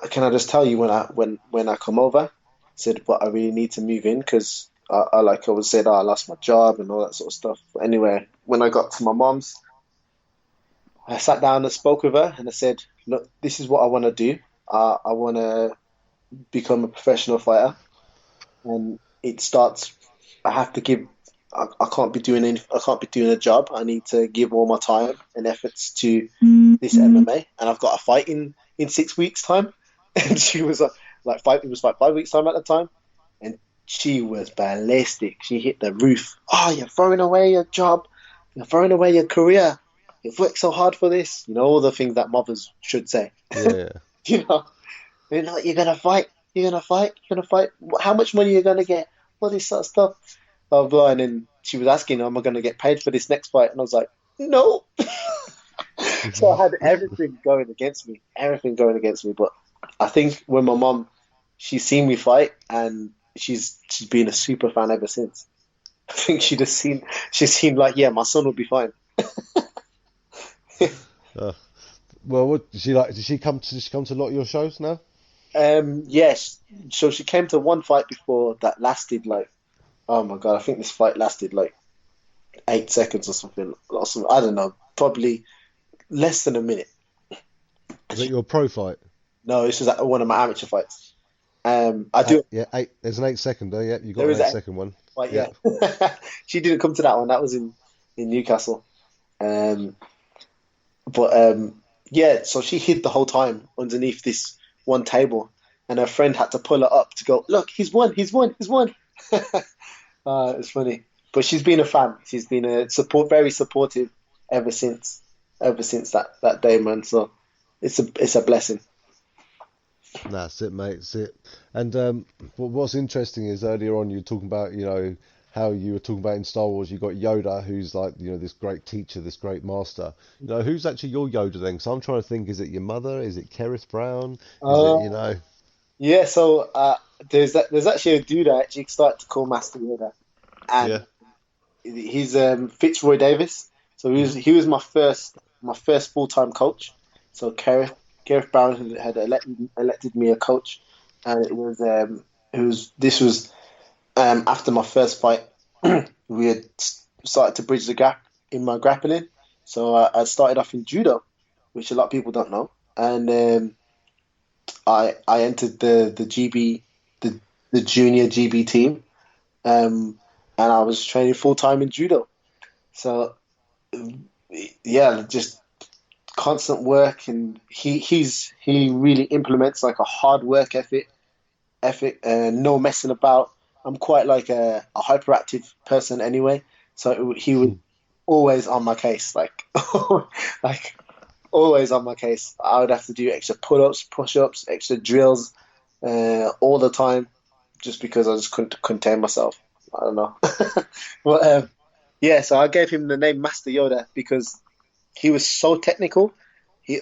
"Can I just tell you when I come over?" I said, "But I really need to move in because I was said I lost my job and all that sort of stuff." But anyway, when I got to my mum's, I sat down and spoke with her and I said, "Look, this is what I want to do. I want to become a professional fighter, and it starts. I have to give. I can't be doing I can't be doing a job. I need to give all my time and efforts to this MMA, and I've got a fight in 6 weeks' time." And she was it was like 5 weeks' time at the time, and she was ballistic. She hit the roof. "Oh, you're throwing away your job. You're throwing away your career. You've worked so hard for this." You know, all the things that mothers should say. Yeah. You know, you're gonna fight. You're gonna fight. You're gonna fight. How much money you're gonna get? All this sort of stuff. Blah blah. And then she was asking, "Am I gonna get paid for this next fight?" And I was like, "No." So I had everything going against me. Everything going against me. But I think when my mom, she's seen me fight, and she's been a super fan ever since. I think she's seen like, yeah, my son will be fine. Well, what did she like? Did she come to a lot of your shows now? Yes. So she came to one fight before that lasted like, oh my God, I think this fight lasted like 8 seconds or something. I don't know, probably less than a minute. Is that your pro fight? No, this was one of my amateur fights. I do. Yeah, 8. There's an 8-seconder. Yeah, you got There an is that 8-second one. fight, yeah. She didn't come to that one. That was in Newcastle. But yeah, so she hid the whole time underneath this one table, and her friend had to pull her up to go, "Look, he's won. It's funny, but she's been a fan. She's been very supportive ever since that day, man. So it's a blessing. That's it, mate. That's it. And what's interesting is earlier on you were talking about, how you were talking about in Star Wars, you got Yoda, who's like, this great teacher, this great master. Who's actually your Yoda then? So I'm trying to think, is it your mother? Is it Kerith Brown? Is it? Yeah. So there's actually a dude I actually started to call Master Yoda, and he's Fitzroy Davis. So he was my first full-time coach. So Kerith Brown had elected me a coach, and it was after my first fight. We had started to bridge the gap in my grappling. So I started off in judo, which a lot of people don't know, and I entered the GB the junior GB team, and I was training full time in judo. So yeah, just constant work, and he really implements like a hard work ethic, no messing about. I'm quite like a hyperactive person anyway, so he was always on my case, like like always on my case. I would have to do extra pull-ups, push-ups, extra drills, all the time, just because I just couldn't contain myself. I don't know, but yeah. So I gave him the name Master Yoda because he was so technical. He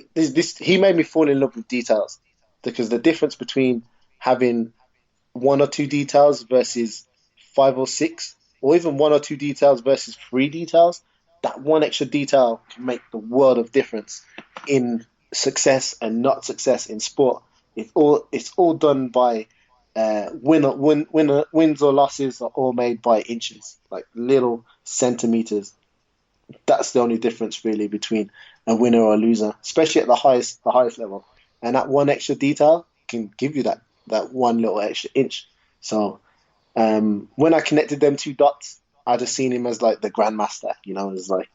made me fall in love with details, because the difference between having one or two details versus five or six, or even one or two details versus three details, that one extra detail can make the world of difference in success and not success in sport. It's all done by wins or losses are all made by inches, like little centimeters. That's the only difference really between a winner or a loser, especially at the highest level. And that one extra detail can give you that one little extra inch. So when I connected them two dots, I just seen him as like the grandmaster, as like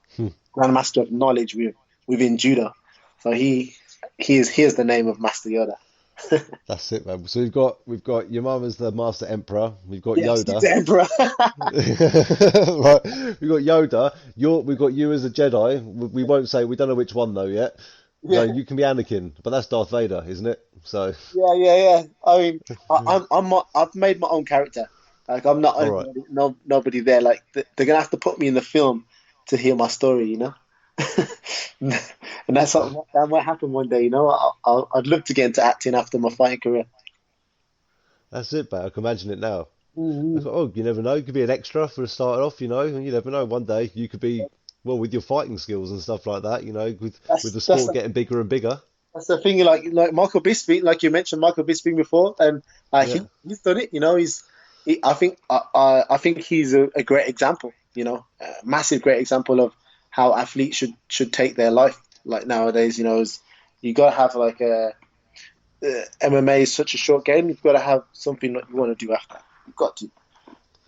grandmaster of knowledge within judo. So here's the name of Master Yoda. That's it, man. So we've got your mum as the Master Emperor. We've got Yes, Yoda. he's the emperor. Right. We've got Yoda. We've got you as a Jedi. We won't say, we don't know which one though yet. Yeah. So you can be Anakin, but that's Darth Vader, isn't it? So Yeah. I mean, I've made my own character. Like I'm not all right. nobody there. Like they're gonna have to put me in the film to hear my story. And that might happen one day. I'd love to get into acting after my fighting career. That's it, man. I can imagine it now. Mm-hmm. I thought, oh, you never know. You could be an extra for a start off, and you never know. One day you could be, well, with your fighting skills and stuff like that, with the sport getting bigger and bigger. That's the thing. Like Michael Bisping, like you mentioned Michael Bisping before, and Yeah. he's done it. I think he's a great example. A massive great example of how athletes should take their life. Like nowadays, you got to have like MMA is such a short game. You've got to have something that you want to do after. You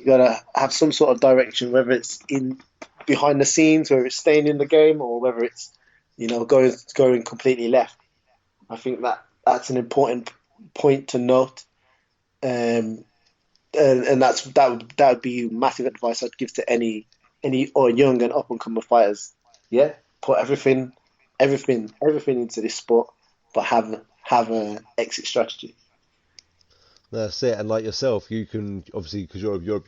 got to have some sort of direction, whether it's in behind the scenes, whether it's staying in the game, or whether it's going completely left. I think that's an important point to note, and that would be massive advice I'd give to any or young and up and coming fighters. Yeah, put everything into this sport, but have an exit strategy. That's it. And like yourself, you can obviously, because you're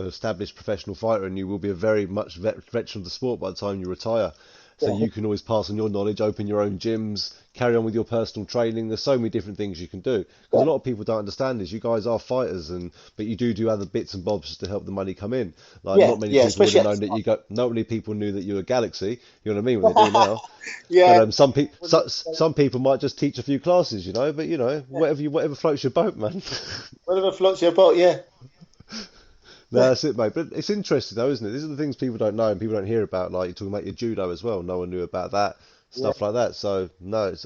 established professional fighter, and you will be a very much veteran of the sport by the time you retire. So you can always pass on your knowledge, open your own gyms, carry on with your personal training. There's so many different things you can do. Because a lot of people don't understand this. You guys are fighters, but you do other bits and bobs to help the money come in. Like not many people would have known that you got. Not many people knew that you were Galaxy. You know what I mean? What they do now. Yeah. But some people might just teach a few classes, But whatever floats your boat, man. Whatever floats your boat, yeah. No, that's it, mate. But it's interesting, though, isn't it? These are the things people don't know and people don't hear about. Like you're talking about your judo as well. No one knew about that stuff like that. So no, it's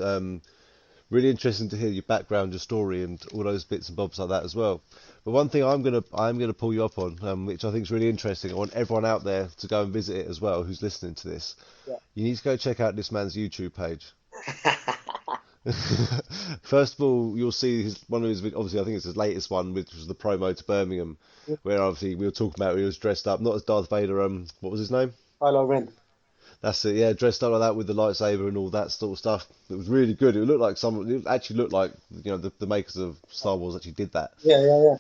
really interesting to hear your background, your story, and all those bits and bobs like that as well. But one thing I'm gonna pull you up on, which I think is really interesting. I want everyone out there to go and visit it as well, who's listening to this. Yeah. You need to go check out this man's YouTube page. First of all, you'll see one of his, obviously I think it's his latest one, which was the promo to Birmingham, where obviously we were talking about he was dressed up, not as Darth Vader, what was his name? Kylo Ren. That's it, yeah, dressed up like that with the lightsaber and all that sort of stuff. It was really good. It actually looked like, the makers of Star Wars actually did that. Yeah.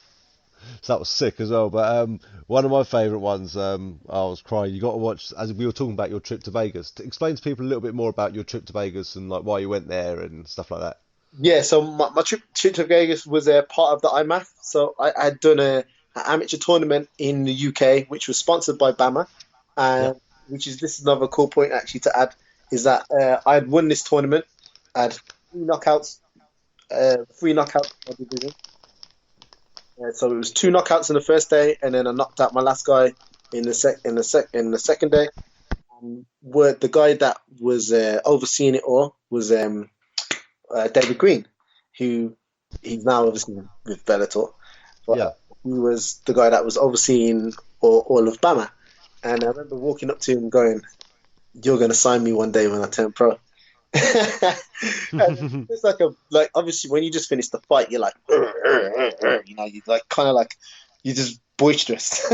So that was sick as well. But one of my favourite ones, I was crying. You got to watch, as we were talking about your trip to Vegas. Explain to people a little bit more about your trip to Vegas and like why you went there and stuff like that. Yeah, so my trip to Vegas was a part of the IMAF. So I had done an amateur tournament in the UK, which was sponsored by BAMA, and this is another cool point actually to add, is that I had won this tournament. I had three knockouts in my division. So it was 2 knockouts in the first day, and then I knocked out my last guy in the second day. Were the guy that was overseeing it all was David Green, who he's now obviously with Bellator. But Yeah. he was the guy that was overseeing all of Bama. And I remember walking up to him going, "You're going to sign me one day when I turn pro." And it's like obviously when you just finish the fight, you're like, you know, you like kind of like you're just boisterous.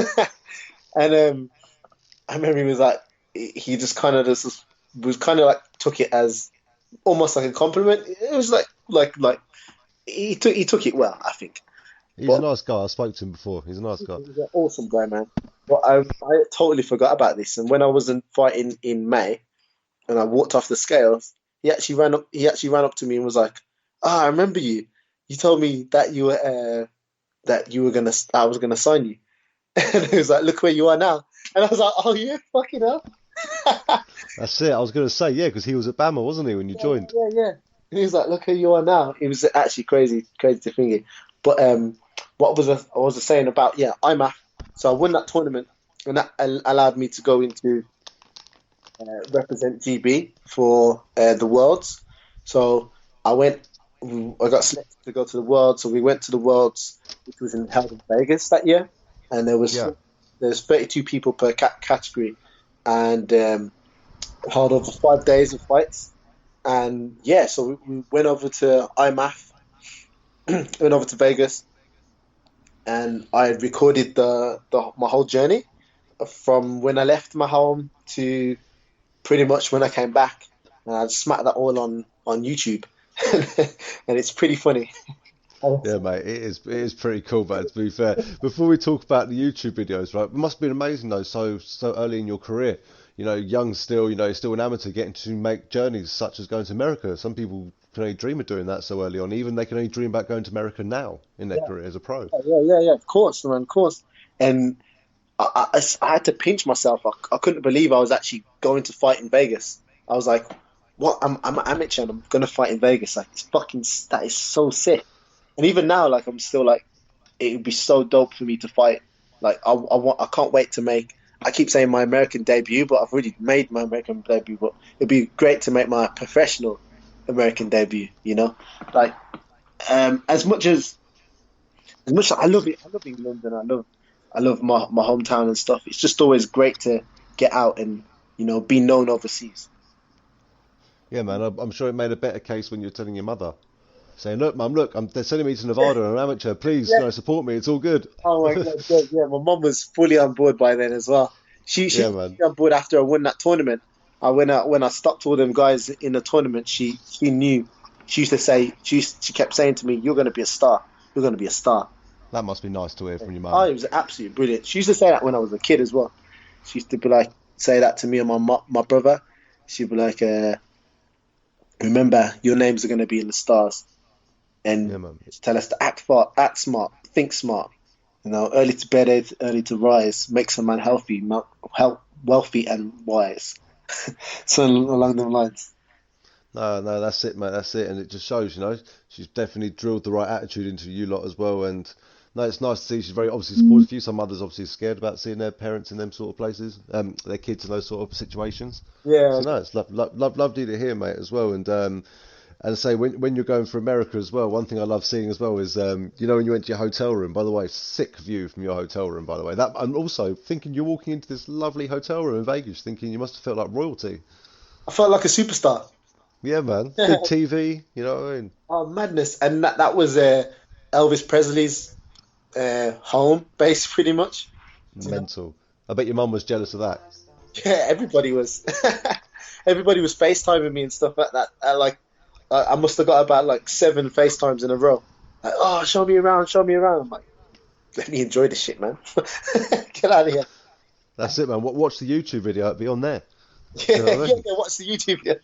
And I remember he was like, he just kind of just was kind of like took it as almost like a compliment. It was like he took it well, I think. He's a nice guy. I spoke to him before. He's a nice guy. He's an awesome guy, man. But I totally forgot about this. And when I wasn't fighting in May, and I walked off the scales, he actually ran up. He actually ran up to me and was like, "Ah, I remember you. You told me that you were gonna. I was gonna sign you." And he was like, "Look where you are now." And I was like, "Oh yeah, fucking hell." That's it. I was going to say, yeah, because he was at Bama, wasn't he, when you joined? Yeah. And he was like, "Look who you are now." It was actually crazy to think it. But what I was saying about IMAF. So I won that tournament, and that allowed me to go into represent GB for the Worlds. So I got selected to go to the Worlds. So we went to the Worlds, which was held in Vegas that year, and there's 32 people per category, and held over 5 days of fights. And so we went over to IMAF, went over to Vegas, and I recorded my whole journey from when I left my home to pretty much when I came back, and I smacked that all on YouTube, and it's pretty funny. Yeah, mate, it is pretty cool, mate, to be fair. Before we talk about the YouTube videos, right, it must have been amazing, though, so early in your career. You know, young still, you know, still an amateur, getting to make journeys such as going to America. Some people can only dream of doing that so early on. Even they can only dream about going to America now in their career as a pro. Yeah, of course, man, of course. And I had to pinch myself. I couldn't believe I was actually going to fight in Vegas. I was like, what? I'm an amateur and I'm going to fight in Vegas. Like, that is so sick. And even now, like, I'm still like, it would be so dope for me to fight. Like, I can't wait to make. I keep saying my American debut, but I've already made my American debut. But it'd be great to make my professional American debut. You know, like as much as I love it, I love England and I love my hometown and stuff. It's just always great to get out and be known overseas. Yeah, man, I'm sure it made a better case when you're telling your mother. Saying, look, Mum, they're sending me to Nevada and I'm an amateur. Please, support me. It's all good. Oh my God, yeah. My mum was fully on board by then as well. She was on board after I won that tournament. When I stopped all them guys in the tournament, she knew. She used to say, she kept saying to me, "You're going to be a star. You're going to be a star." That must be nice to hear from your mum. Oh, it was absolutely brilliant. She used to say that when I was a kid as well. She used to be like, say that to me and my brother. She'd be like, "Remember, your names are going to be in the stars." And tell us to act smart, think smart. Early to bed, early to rise, makes a man healthy, wealthy, and wise. So along those lines. No, that's it, mate. That's it, and it just shows, she's definitely drilled the right attitude into you lot as well. And no, it's nice to see she's very obviously supportive of you. Some mothers obviously scared about seeing their parents in them sort of places, their kids in those sort of situations. Yeah. So no, it's lovely to hear, mate, as well. And I say, when you're going for America as well, one thing I love seeing as well is, when you went to your hotel room, by the way, sick view from your hotel room, by the way. That, I'm also thinking you're walking into this lovely hotel room in Vegas, thinking you must have felt like royalty. I felt like a superstar. Yeah, man. Good TV, you know what I mean? Oh, madness. And that was Elvis Presley's home base, pretty much. Mental. I bet your mum was jealous of that. Yeah, everybody was. Everybody was FaceTiming me and stuff like that. I must have got about 7 FaceTimes in a row. Like, oh, show me around. I'm like, let me enjoy this shit, man. Get out of here. That's it, man. Watch the YouTube video. It'll be on there. Yeah, you know what I mean? Watch the YouTube video.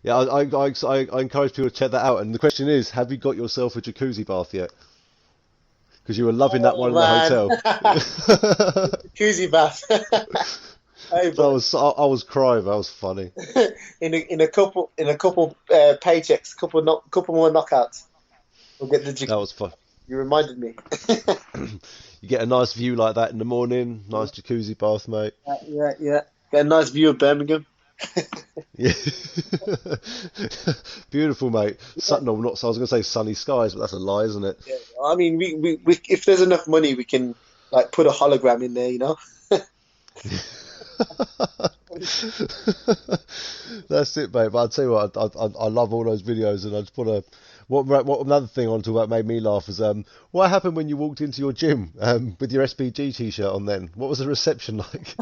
Yeah, I encourage people to check that out. And the question is, have you got yourself a jacuzzi bath yet? Because you were loving that one in the hotel. Jacuzzi bath. Hey, I was crying. That was funny. in a couple paychecks, couple more knockouts, we'll get the jacuzzi. That was fun. You reminded me. You get a nice view like that in the morning. Nice jacuzzi bath, mate. Yeah. Get a nice view of Birmingham. Yeah. Beautiful, mate. No, not. So I was going to say sunny skies, but that's a lie, isn't it? Yeah. I mean, we if there's enough money, we can like put a hologram in there, you know. That's it, mate. But I'll tell you what, I love all those videos, and I just want to. What another thing I want to talk about made me laugh was what happened when you walked into your gym with your SBG t-shirt on? Then what was the reception like?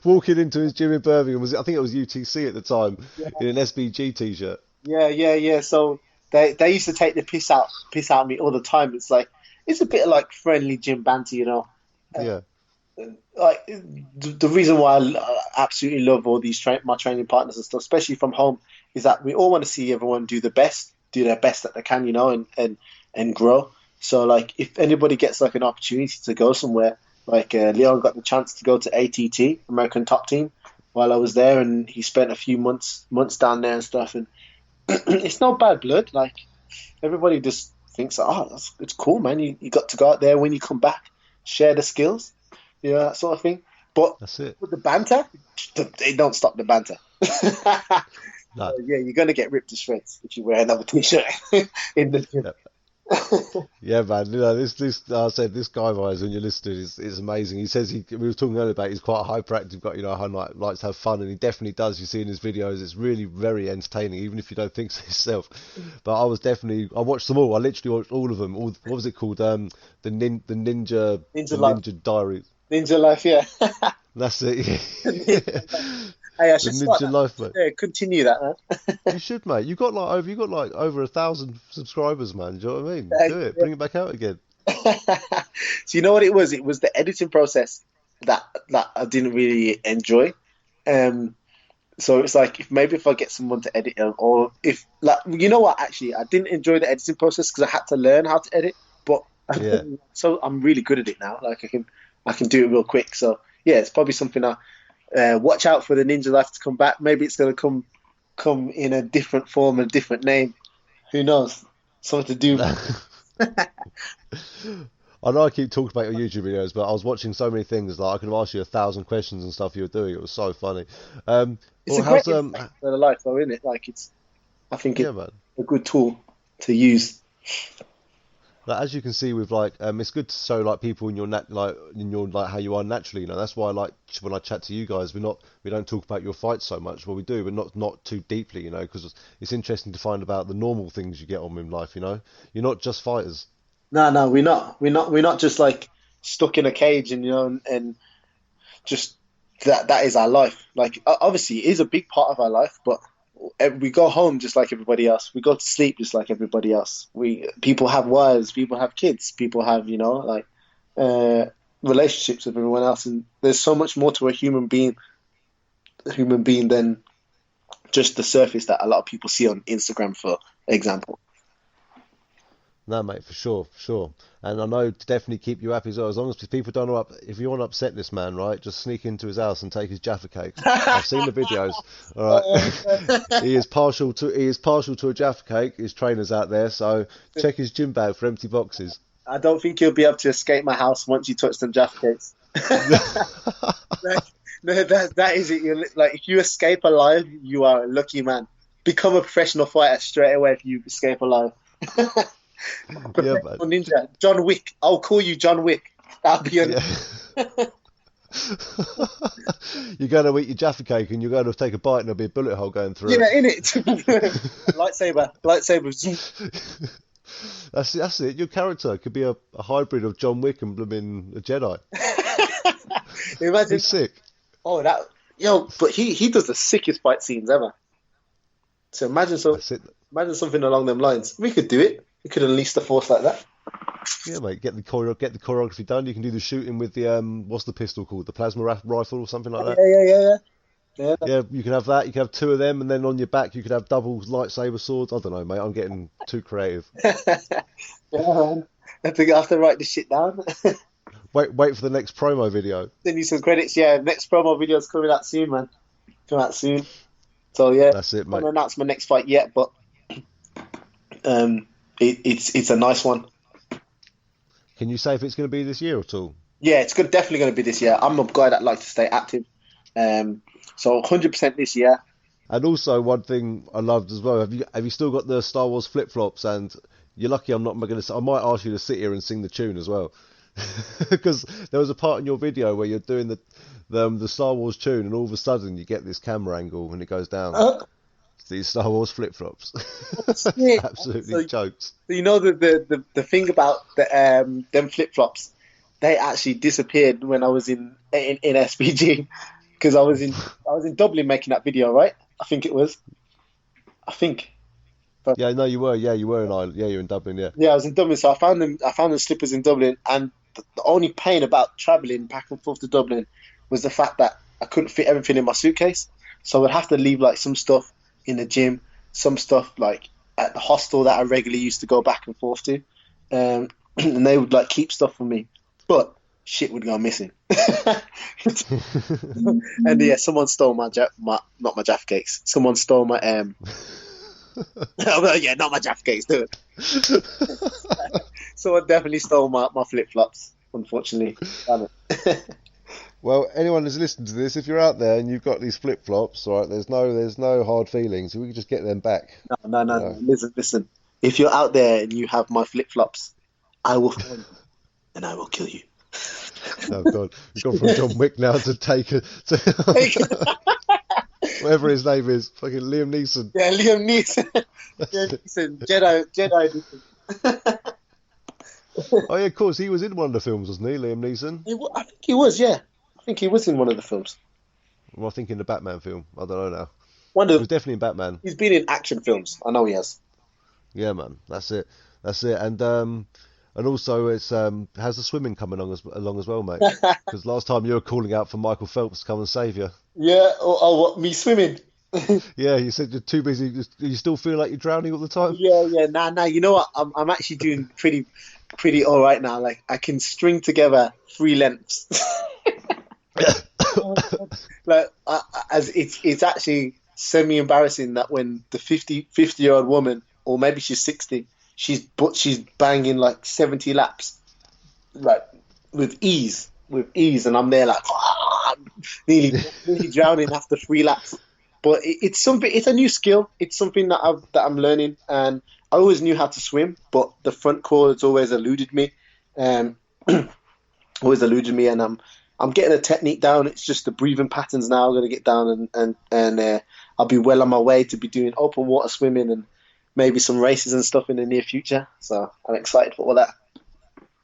Walking into his gym in Birmingham, I think it was UTC at the time, in an SBG t-shirt. Yeah. So they used to take the piss out of me all the time. It's like it's a bit like friendly gym banter, you know. Yeah. Like the reason why I absolutely love all these my training partners and stuff, especially from home, is that we all want to see everyone do their best that they can, you know, and grow. So like if anybody gets like an opportunity to go somewhere, like Leon got the chance to go to ATT, American Top Team, while I was there, and he spent a few months down there and stuff, and it's no bad blood. Like everybody just thinks, oh, it's cool, man. You got to go out there when you come back, share the skills. Yeah, that sort of thing. But that's it. With the banter, they don't stop the banter. No. So, yeah, you're going to get ripped to shreds if you wear another t-shirt in the gym. Yeah, man. You know, I said this guy, guys, when you're listening, is amazing. He says we were talking earlier about he's quite a hyperactive guy. You know, how likes to have fun, and he definitely does. You see in his videos, it's really very entertaining, even if you don't think so yourself. But I watched them all. I literally watched all of them. What was it called? The Ninja Diary. Ninja Life, yeah. That's it. Hey, I should start Ninja Life, mate. Yeah, continue that, man. You should, mate. You got like over 1,000 subscribers, man. Do you know what I mean? Do it. Bring it back out again. So you know what it was? It was the editing process that I didn't really enjoy. So it's like if I get someone to edit it, or if like you know what? Actually, I didn't enjoy the editing process because I had to learn how to edit. But so I'm really good at it now. Like I can do it real quick. So yeah, it's probably something watch out for the Ninja Life to come back. Maybe it's going to come in a different form, a different name. Who knows? Something to do. I know I keep talking about your YouTube videos, but I was watching so many things. Like I could have asked you 1,000 questions and stuff you were doing. It was so funny. It's a great for the life, though, isn't it? Like I think it's a good tool to use. Like, as you can see, with like, it's good to show like people in your how you are naturally. You know, that's why like when I chat to you guys, we don't talk about your fights so much. Well, we do, but not too deeply. You know, because it's interesting to find about the normal things you get on in life. You know, you're not just fighters. No, we're not. We're not just like stuck in a cage, and you know, and just that is our life. Like obviously, it is a big part of our life, but we go home just like everybody else. We go to sleep just like everybody else. People have wives, people have kids, people have like relationships with everyone else, and there's so much more to a human being than just the surface that a lot of people see on Instagram, for example. No, mate, for sure. And I know to definitely keep you happy as well. As long as people don't if you want to upset this man, right, just sneak into his house and take his Jaffa cakes. I've seen the videos. All right, he is partial to a Jaffa cake. His trainer's out there, so check his gym bag for empty boxes. I don't think you'll be able to escape my house once you touch them Jaffa cakes. No, that is it. You're, like, if you escape alive, you are a lucky man. Become a professional fighter straight away if you escape alive. Ninja, John Wick. I'll call you John Wick. That'll be your You're going to eat your Jaffa cake and you're going to take a bite and there'll be a bullet hole going through it. Yeah, in it. Lightsaber. That's it. Your character could be a hybrid of John Wick and blooming a Jedi. Imagine. He's sick. Oh, but he does the sickest fight scenes ever. So imagine something along them lines. We could do it. We could unleash the force like that. Yeah, mate. Get the choreography done. You can do the shooting with the what's the pistol called? The plasma rifle or something like that. Yeah, you can have that. You can have two of them, and then on your back you could have double lightsaber swords. I don't know, mate. I'm getting too creative. Yeah, man. I think I have to write this shit down. Wait for the next promo video. Send you some credits. Yeah, next promo video is coming out soon, man. So yeah, that's it, mate. I haven't announced my next fight yet, but it's a nice one. Can you say if it's going to be this year at all? Yeah, it's definitely going to be this year. I'm a guy that likes to stay active. So 100% this year. And also one thing I loved as well. Have you still got the Star Wars flip flops? And you're lucky I'm not going to. I might ask you to sit here and sing the tune as well, because there was a part in your video where you're doing the Star Wars tune, and all of a sudden you get this camera angle and it goes down. It's these Star Wars flip flops. Absolutely jokes. So you know the thing about them flip flops, they actually disappeared when I was in SPG, because I was in Dublin making that video, right? I think it was. Yeah, no, you were. Yeah, you were in Ireland. Yeah, you're in Dublin. Yeah. Yeah, I was in Dublin, so I found the slippers in Dublin, and the only pain about traveling back and forth to Dublin was the fact that I couldn't fit everything in my suitcase, so I'd have to leave like some stuff in the gym, some stuff like at the hostel that I regularly used to go back and forth to, and they would like keep stuff for me, but shit would go missing. And yeah, someone stole my not my Jaffa cakes. Someone stole my yeah, not my Jaffa cakes, dude. Someone definitely stole my flip flops. Unfortunately, damn it. Well, anyone who's listening to this, if you're out there and you've got these flip flops, right? There's no hard feelings. We can just get them back. No. Listen. If you're out there and you have my flip flops, I will find them and I will kill you. Oh God, we've gone from John Wick now to whatever his name is, fucking Liam Neeson. Yeah, Liam Neeson. Jedi Neeson. Oh yeah, of course, he was in one of the films, wasn't he, Liam Neeson? I think he was, yeah. I think he was in one of the films. Well, I think in the Batman film. I don't know now. He was definitely in Batman. He's been in action films. I know he has. Yeah, man, that's it. And also, it's how's the swimming coming along as well, mate? Because last time you were calling out for Michael Phelps to come and save you. Yeah. What, me swimming? Yeah, you said you're too busy. Do you still feel like you're drowning all the time? Yeah. Nah. You know what? I'm actually doing pretty all right now. Like I can string together 3 lengths. Like as it's actually semi-embarrassing that when the 50-year-old woman, or maybe she's 60. She's banging like 70 laps, like with ease, and I'm there like nearly drowning after 3 laps. But it's something. It's a new skill. It's something that I'm learning, and I always knew how to swim, but the front chords always eluded me, and I'm getting the technique down. It's just the breathing patterns now. I'm gonna get down, and I'll be well on my way to be doing open water swimming and maybe some races and stuff in the near future. So I'm excited for all that.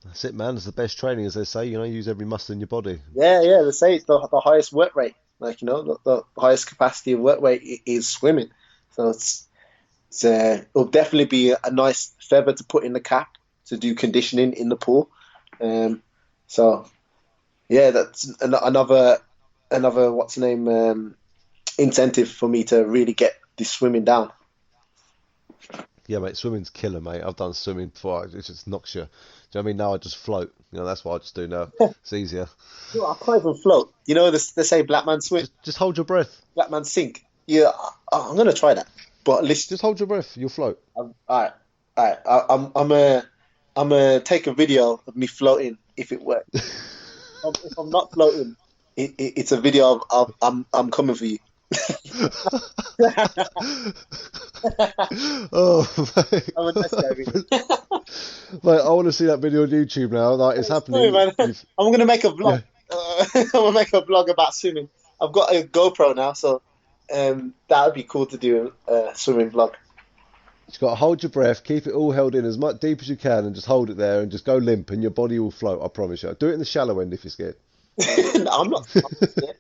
That's it, man. It's the best training, as they say. Use every muscle in your body. Yeah. They say it's the highest work rate. Like, the highest capacity of work rate is swimming. So it'll definitely be a nice feather to put in the cap to do conditioning in the pool. So yeah, that's another what's the name incentive for me to really get this swimming down. Yeah, mate, swimming's killer, mate. I've done swimming before. It just knocks you. Do you know what I mean? Now I just float. That's what I just do now. It's easier. I can't even float. They say black man swim. Just hold your breath. Black man sink. Yeah, I'm going to try that. But listen, just hold your breath. You'll float. All right. I'm gonna take a video of me floating if it works. If I'm not floating, it's a video of I'm coming for you. Oh, mate. Mate, I want to see that video on YouTube now. Like, it's happening. Sorry, man. I'm gonna make a vlog. Yeah. I'm gonna make a vlog about swimming. I've got a GoPro now, so that would be cool to do a swimming vlog. You've got to hold your breath, keep it all held in as much deep as you can, and just hold it there, and just go limp, and your body will float. I promise you. Do it in the shallow end if you're scared. No, I'm not scared.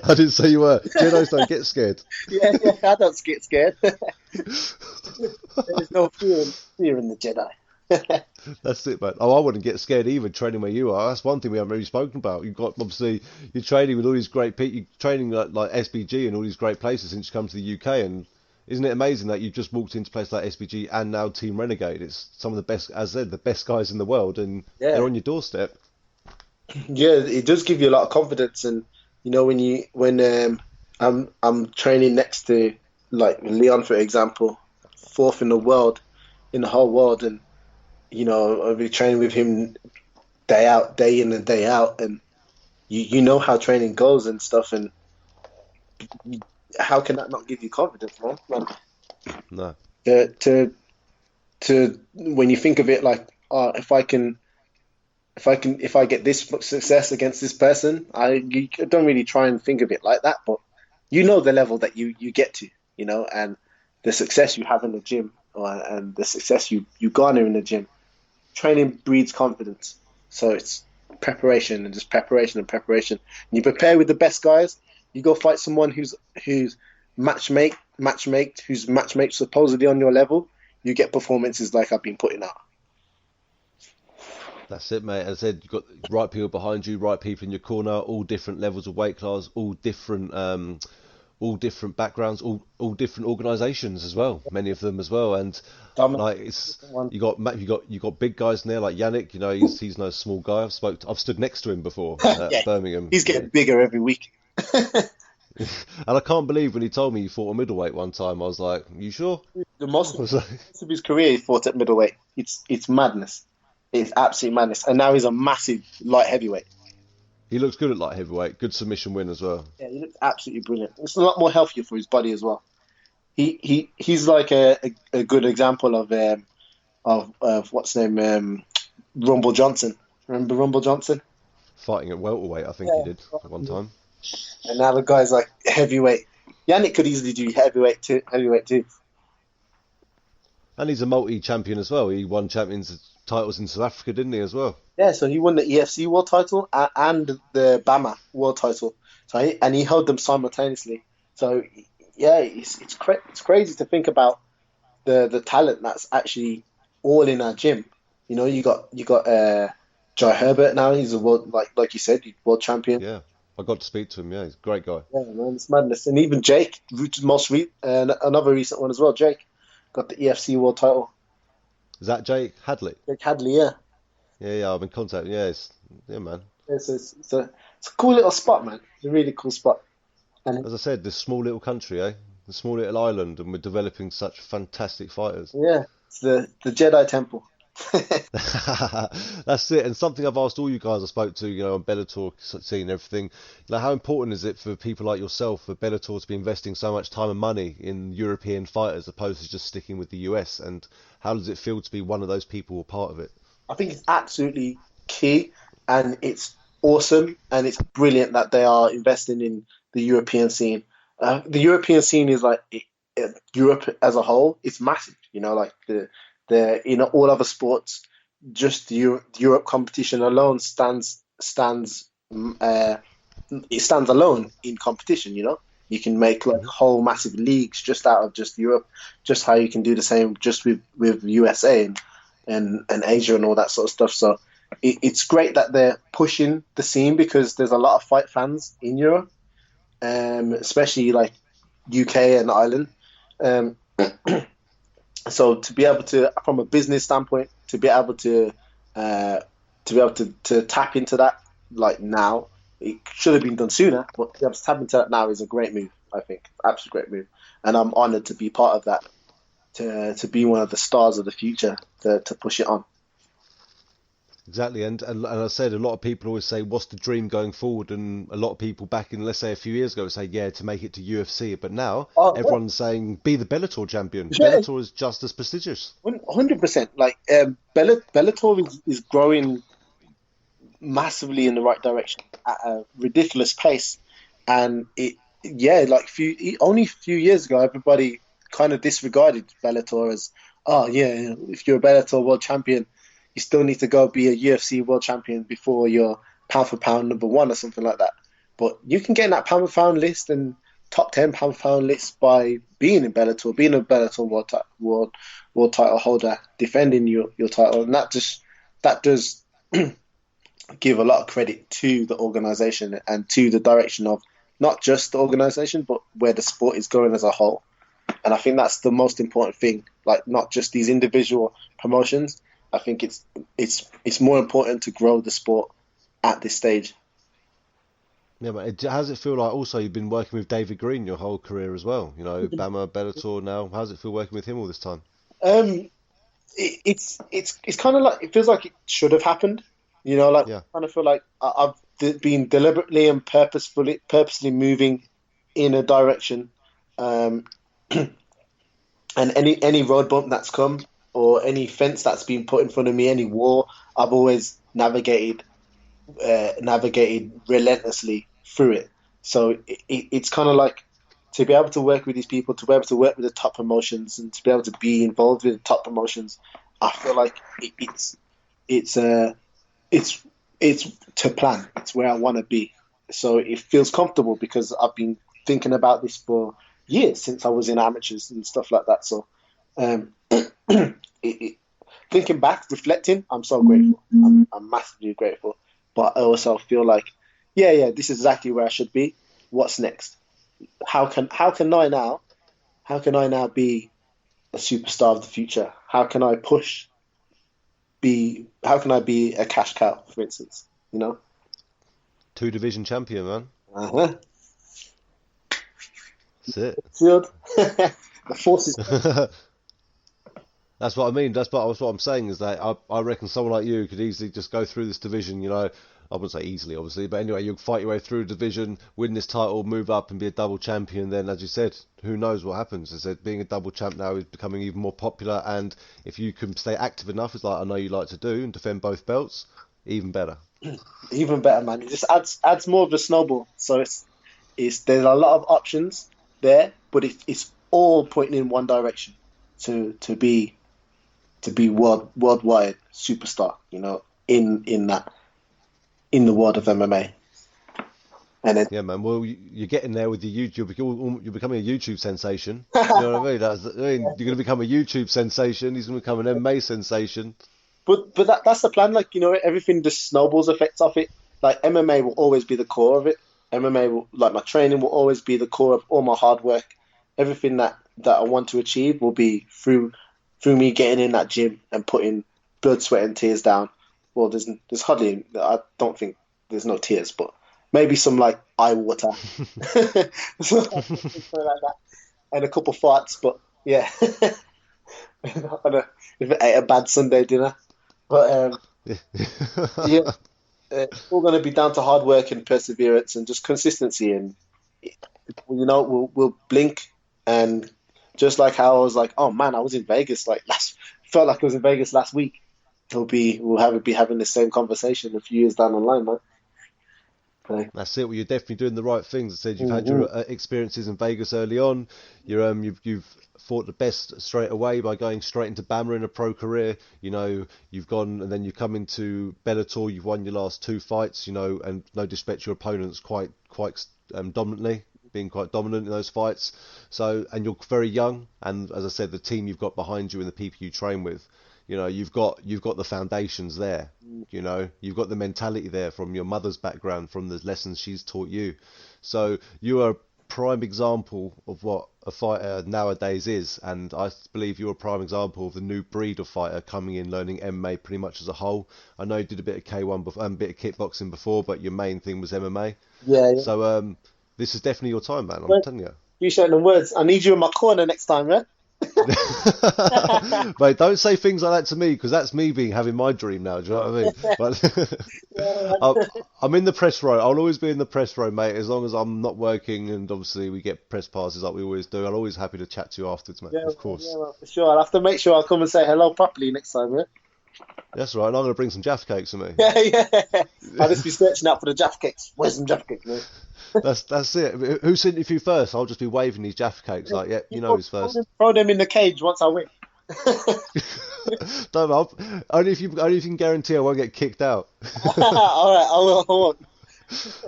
I didn't say you were. Jedis don't get scared. Yeah, I don't get scared. There's no fear in the Jedi. That's it, man. Oh, I wouldn't get scared either training where you are. That's one thing we haven't really spoken about. You've got, obviously, you're training with all these great people. You're training like SBG and all these great places since you come to the UK. And isn't it amazing that you've just walked into places like SBG and now Team Renegade? It's some of the best, as I said, the best guys in the world, and they're on your doorstep. Yeah, it does give you a lot of confidence, and when I'm training next to like Leon, for example, 4th in the whole world, and you know, I'll be training with him day out, day in and day out, and you know how training goes and stuff, and how can that not give you confidence, man? Like, No. to when you think of it, like, if I get this success against this person, you don't really try and think of it like that, but you know the level that you get to, you know, and the success you have in the gym, and the success you garner in the gym. Training breeds confidence, so it's preparation and just preparation and preparation. And you prepare with the best guys. You go fight someone who's who's matchmate supposedly on your level. You get performances like I've been putting out. That's it, mate. As I said, you've got right people behind you, right people in your corner, all different levels of weight class, all different backgrounds, all different organisations as well. Many of them as well, and like you got big guys in there like Yannick. You know, he's no small guy. I've stood next to him before at Yeah, Birmingham. he's getting bigger every week. And I can't believe when he told me he fought a middleweight one time. I was like, "You sure?" The most I was like, of his career, he fought at middleweight. It's madness. It's absolute madness. And now he's a massive light heavyweight. he looks good at light heavyweight. Good submission win as well. Yeah, he looks absolutely brilliant. It's a lot more healthier for his body as well. He's like a good example of what's his name, Rumble Johnson. Remember Rumble Johnson? Fighting at welterweight, I think he did at one time. And now the guy's like heavyweight. Yannick could easily do heavyweight too. And he's a multi-champion as well. He won champions titles in South Africa, didn't he, as well? Yeah, so he won the EFC world title and the BAMA world title. And he held them simultaneously. So yeah, it's crazy to think about the talent that's actually all in our gym. You know, you got Jai Herbert now. He's a world, like you said, world champion. Yeah, I got to speak to him. Yeah, he's a great guy. Yeah, man, it's madness. And even Jake, another recent one as well. Jake got the EFC world title. Is that Jake Hadley? Jake Hadley, yeah. Yeah, I'm in contact. Yeah, man. It's a cool little spot, man. It's a really cool spot. And As I said, this small little country, the small little island, and we're developing such fantastic fighters. yeah, it's the Jedi Temple. That's it. And something I've asked all you guys I spoke to, you know, on Bellator scene and everything, like how important is it for people like yourself, for Bellator to be investing so much time and money in European fighters opposed to just sticking with the US? And how does it feel to be one of those people or part of it? I think it's absolutely key, and it's awesome, and it's brilliant that they are investing in the European scene. The European scene is like Europe as a whole. It's massive, you know, like all other sports. Just the Europe competition alone stands alone in competition. You know, you can make like whole massive leagues just out of just Europe. Just how you can do the same just with USA and Asia and all that sort of stuff. So it's great that they're pushing the scene, because there's a lot of fight fans in Europe, especially like UK and Ireland. So to be able to, from a business standpoint, to be able to tap into that like now, it should have been done sooner, but to be able to tap into that now is a great move. I think absolutely great move, and I'm honoured to be part of that. To be one of the stars of the future, to push it on. Exactly, and I said a lot of people always say, "What's the dream going forward?" And a lot of people back in, let's say, a few years ago, would say, "Yeah, to make it to UFC." But now everyone's saying, "Be the Bellator champion." Yeah. Bellator is just as prestigious. 100%. Like Bellator is growing massively in the right direction at a ridiculous pace, and only a few years ago, everybody kind of disregarded Bellator as, oh yeah, if you're a Bellator world champion, you still need to go be a UFC world champion before you're pound for pound number one or something like that. But you can get in that pound for pound list and top 10 pound for pound list by being in Bellator, being a Bellator world title holder, defending your title, and that does give a lot of credit to the organization and to the direction of not just the organization, but where the sport is going as a whole. And I think that's the most important thing, like not just these individual promotions. I think it's more important to grow the sport at this stage. Yeah, but how does it feel like also you've been working with David Green your whole career as well? You know, BAMA, Bellator now. How does it feel working with him all this time? it's kind of like, it feels like it should have happened. You know, like, Yeah. I kind of feel like I've been deliberately and purposely moving in a direction, and any road bump that's come, or any fence that's been put in front of me, any wall, I've always navigated relentlessly through it. So it's kind of like, to be able to work with these people, to be able to work with the top promotions, and to be able to be involved with the top promotions, I feel like it's to plan. It's where I want to be. So it feels comfortable because I've been thinking about this for years, since I was in amateurs and stuff like that. So thinking back, reflecting, I'm so grateful. I'm massively grateful. But I also feel like, yeah, this is exactly where I should be. What's next? How can I now be a superstar of the future? How can I be a cash cow, for instance? You know? 2 division champion, man. Uh-huh. That's it. Field. The forces. That's what I mean. That's what I'm saying, is that I reckon someone like you could easily just go through this division, you know. I wouldn't say easily, obviously, but anyway, you'll fight your way through the division, win this title, move up and be a double champion. Then, as you said, who knows what happens? As I said, being a double champ now is becoming even more popular, and if you can stay active enough, as like I know you like to do, and defend both belts, even better. Even better, man. It just adds more of a snowball. So it's there's a lot of options there, but it's all pointing in one direction, to be worldwide superstar. You know, in the world of MMA. And then, Yeah, man. Well, you're getting there with your YouTube. You're becoming a YouTube sensation. You know what I mean? You're going to become a YouTube sensation. He's going to become an MMA sensation. but that's the plan. Like, you know, everything just snowballs effects off it. Like, MMA will always be the core of it. MMA will, like, my training will always be the core of all my hard work. Everything that I want to achieve will be through me getting in that gym and putting blood, sweat, and tears down. Well, there's hardly, I don't think there's no tears, but maybe some, like, eye water, something like that, and a couple farts. But yeah, I don't know if I ate a bad Sunday dinner, but yeah, it's all going to be down to hard work and perseverance and just consistency. And, you know, we'll blink, and just like how I was like, oh man, I was in Vegas felt like I was in Vegas last week. We'll be having the same conversation a few years down the line, man. Okay. That's it. Well, you're definitely doing the right things. I said you've had your experiences in Vegas early on. You've fought the best straight away by going straight into BAMMA in a pro career. You know, you've gone and then you come into Bellator. You've won your last 2 fights. You know, and no disrespect to your opponents, quite dominantly, being quite dominant in those fights. So, and you're very young. And as I said, the team you've got behind you and the people you train with. You know, you've got the foundations there. You know, you've got the mentality there from your mother's background, from the lessons she's taught you. So you are a prime example of what a fighter nowadays is, and I believe you're a prime example of the new breed of fighter coming in, learning MMA pretty much as a whole. I know you did a bit of K1 before, a bit of kickboxing before, but your main thing was MMA. Yeah. So this is definitely your time, man. I'm telling you. You showing the words. I need you in my corner next time, right? Mate, don't say things like that to me, because that's me having my dream now. Do you know what I mean? But I'm in the press row. I'll always be in the press row, mate, as long as I'm not working, and obviously we get press passes like we always do. I'm always happy to chat to you afterwards, mate. Of course. Yeah, well, for sure. I'll have to make sure I come and say hello properly next time, yeah? That's right. And I'm going to bring some Jaffa cakes with me. Yeah. I'll just be searching out for the Jaffa cakes. Where's some Jaffa cakes, man? That's it. Who sent you first? I'll just be waving these Jaffa cakes like, yeah, you know who's first. Throw them in the cage once I win. Don't know. Only if you can guarantee I won't get kicked out. All right, I won't.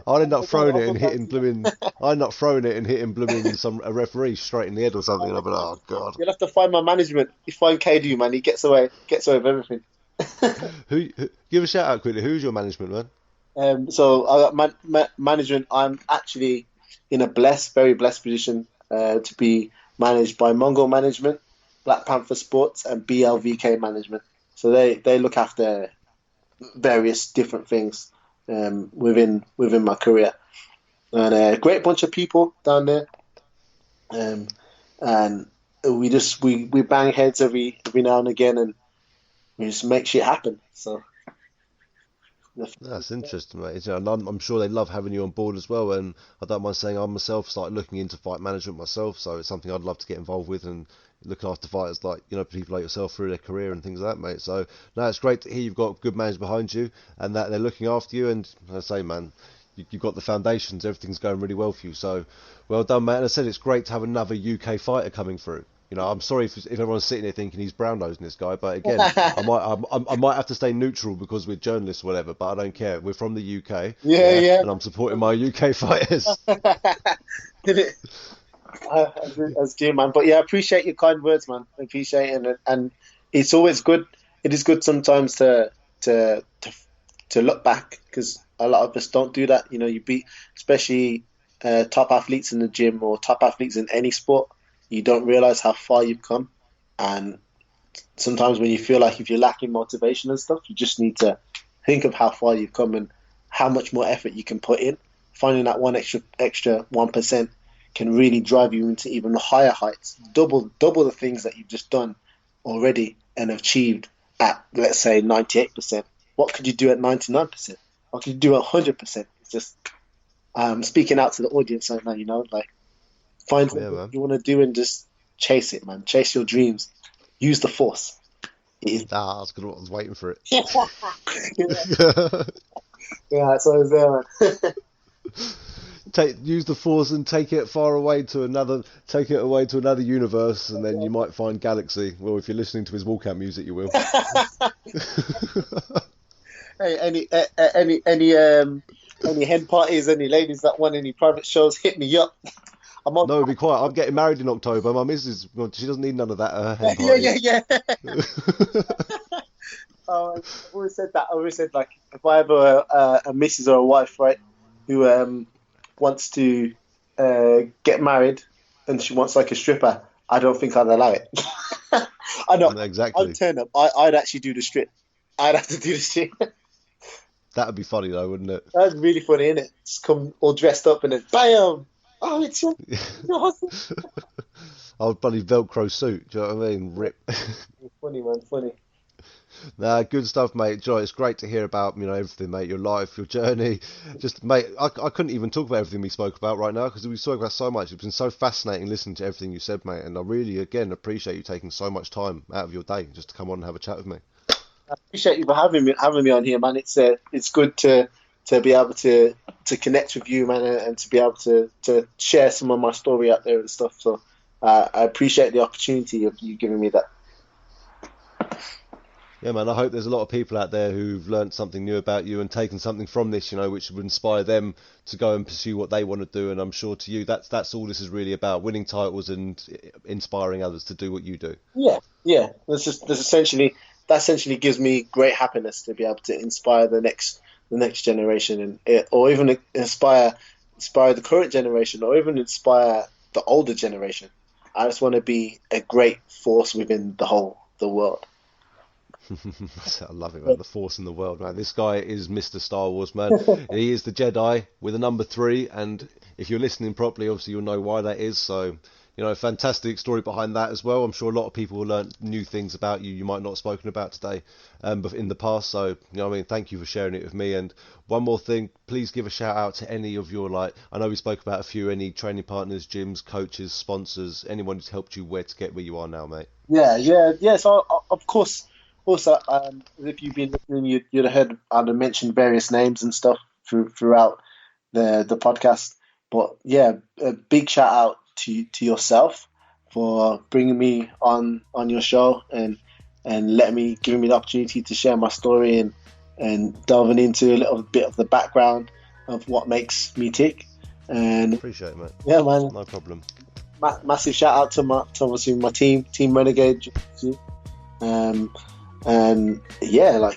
I'll end up throwing it and hitting blooming. I end up throwing it and hitting blooming a referee straight in the head or something. And I'll be like, oh god. You'll have to find my management. You find KD, man. He gets away with everything. Who? Give a shout out quickly. Who's your management, man? So I got management. I'm actually in a very blessed position to be managed by Mongol Management, Black Panther Sports, and BLVK Management. So they look after various different things within my career, and a great bunch of people down there. And we bang heads every now and again, and we just make shit happen. So That's interesting, mate. And I'm sure they love having you on board as well. And I don't mind saying I myself started looking into fight management myself, so it's something I'd love to get involved with and looking after fighters like people like yourself through their career and things like that, mate. So no, it's great to hear you've got good managers behind you and that they're looking after you. And as I say, man, you've got the foundations. Everything's going really well for you. So well done, mate. And I said it's great to have another UK fighter coming through. I'm sorry if everyone's sitting there thinking he's brown nosing this guy, but again, I might have to stay neutral because we're journalists or whatever, but I don't care. We're from the UK, yeah, and I'm supporting my UK fighters. As Jim, man. But yeah, I appreciate your kind words, man. I appreciate it, and it's always good. It is good sometimes to look back, because a lot of us don't do that. You beat, especially top athletes in the gym or top athletes in any sport. You don't realize how far you've come, and sometimes when you feel like if you're lacking motivation and stuff, you just need to think of how far you've come and how much more effort you can put in. Finding that one extra 1% can really drive you into even higher heights, double the things that you've just done already and achieved at, let's say, 98%. What could you do at 99%? What could you do at 100%? It's just speaking out to the audience right now, like, find what you want to do and just chase it, man. Chase your dreams. Use the force. I was waiting for it. Yeah, that's what I was there, man. Use the force and take it away to another universe, and then you might find galaxy. Well, if you're listening to his walkout music, you will. Hey, any hen parties, any ladies that want any private shows, hit me up. No, be quiet. I'm getting married in October. My missus, she doesn't need none of that. Yeah. I've always said that. I always said, like, if I have a missus or a wife, right, who wants to get married and she wants like a stripper, I don't think I'd allow it. I know. Exactly. I'd turn up. I'd actually do the strip. I'd have to do the strip. That would be funny though, wouldn't it? That's really funny, isn't it? Just come all dressed up and then bam! Oh, it's your husband. I'll bloody Velcro suit. Do you know what I mean? Rip. Funny, man. Funny. Nah, good stuff, mate. Joy, it's great to hear about everything, mate. Your life, your journey. Just, mate, I couldn't even talk about everything we spoke about right now because we spoke about so much. It's been so fascinating listening to everything you said, mate. And I really, again, appreciate you taking so much time out of your day just to come on and have a chat with me. I appreciate you for having me on here, man. It's good to be able to connect with you, man, and to be able to share some of my story out there and stuff. So I appreciate the opportunity of you giving me that. Yeah, man, I hope there's a lot of people out there who've learned something new about you and taken something from this, which would inspire them to go and pursue what they want to do. And I'm sure to you, that's all this is really about, winning titles and inspiring others to do what you do. Yeah. That essentially gives me great happiness to be able to inspire the next generation, or even inspire the current generation, or even inspire the older generation. I just want to be a great force within the world. I love it, man. The force in the world, man. This guy is Mr. Star Wars, man. He is the Jedi with a number 3, and if you're listening properly, obviously you'll know why that is. So, fantastic story behind that as well. I'm sure a lot of people will learn new things about you might not have spoken about today, but in the past. So, thank you for sharing it with me. And one more thing, please give a shout out to any of your, I know we spoke about a few, any training partners, gyms, coaches, sponsors, anyone who's helped you to get where you are now, mate. Yeah. So, of course. Also, if you've been listening, you'd have heard I'd have mentioned various names and stuff throughout the podcast. But yeah, a big shout out to yourself for bringing me on your show and giving me the opportunity to share my story and delving into a little bit of the background of what makes me tick. And appreciate it, mate. Yeah, man. No problem. Massive shout out to obviously my team Renegade. And yeah,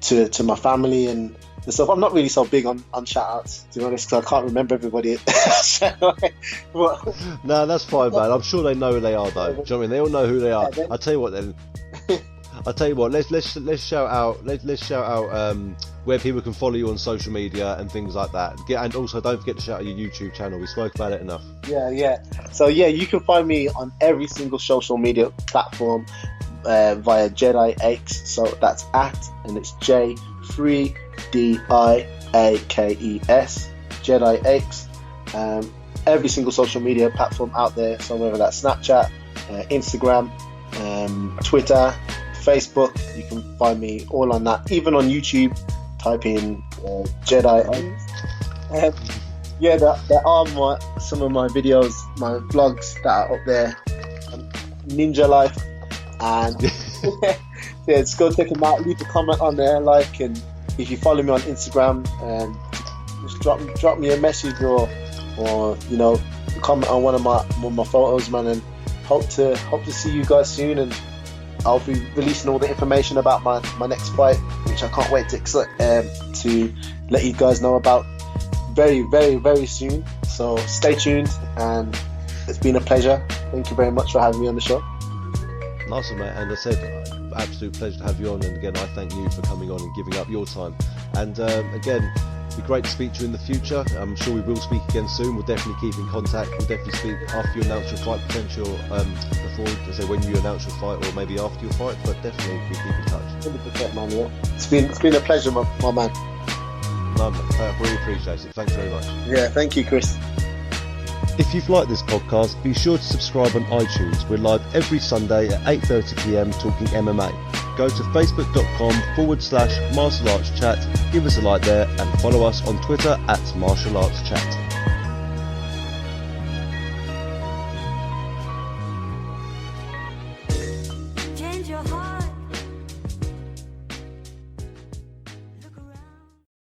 to my family and stuff. I'm not really so big on shout outs, to be honest, because I can't remember everybody. No, that's fine, man. I'm sure they know who they are, though. Do you know what I mean? They all know who they are. I'll tell you what then. Let's shout out where people can follow you on social media and things like that. And also don't forget to shout out your YouTube channel. We spoke about it enough. Yeah. So yeah, you can find me on every single social media platform. via Jedi X. So that's and it's J3DIAKES, Jedi X. Every single social media platform out there. So whether that's Snapchat, Instagram, Twitter, Facebook, you can find me all on that. Even on YouTube, type in Jedi X. There are some of my videos, my vlogs that are up there. Ninja Life, and just go check them out. Leave a comment on there, like, and if you follow me on Instagram, just drop me a message or comment on one of my photos, man. And hope to see you guys soon. And I'll be releasing all the information about my next fight, which I can't wait to let you guys know about very, very, very soon. So stay tuned, and it's been a pleasure. Thank you very much for having me on the show. Nice one, mate. And I said, absolute pleasure to have you on. And again, I thank you for coming on and giving up your time. And again, it'd be great to speak to you in the future. I'm sure we will speak again soon. We'll definitely keep in contact. We'll definitely speak after you announce your fight potential, before, so when you announce your fight, or maybe after your fight. But definitely we keep in touch. 100%, man. Yeah. It's been a pleasure, my man. No, I really appreciate it. Thanks very much. Yeah, thank you, Chris. If you've liked this podcast, be sure to subscribe on iTunes. We're live every Sunday at 8:30 PM talking MMA. Go to facebook.com/martial arts chat, give us a like there, and follow us on Twitter at martial arts chat. Change your heart.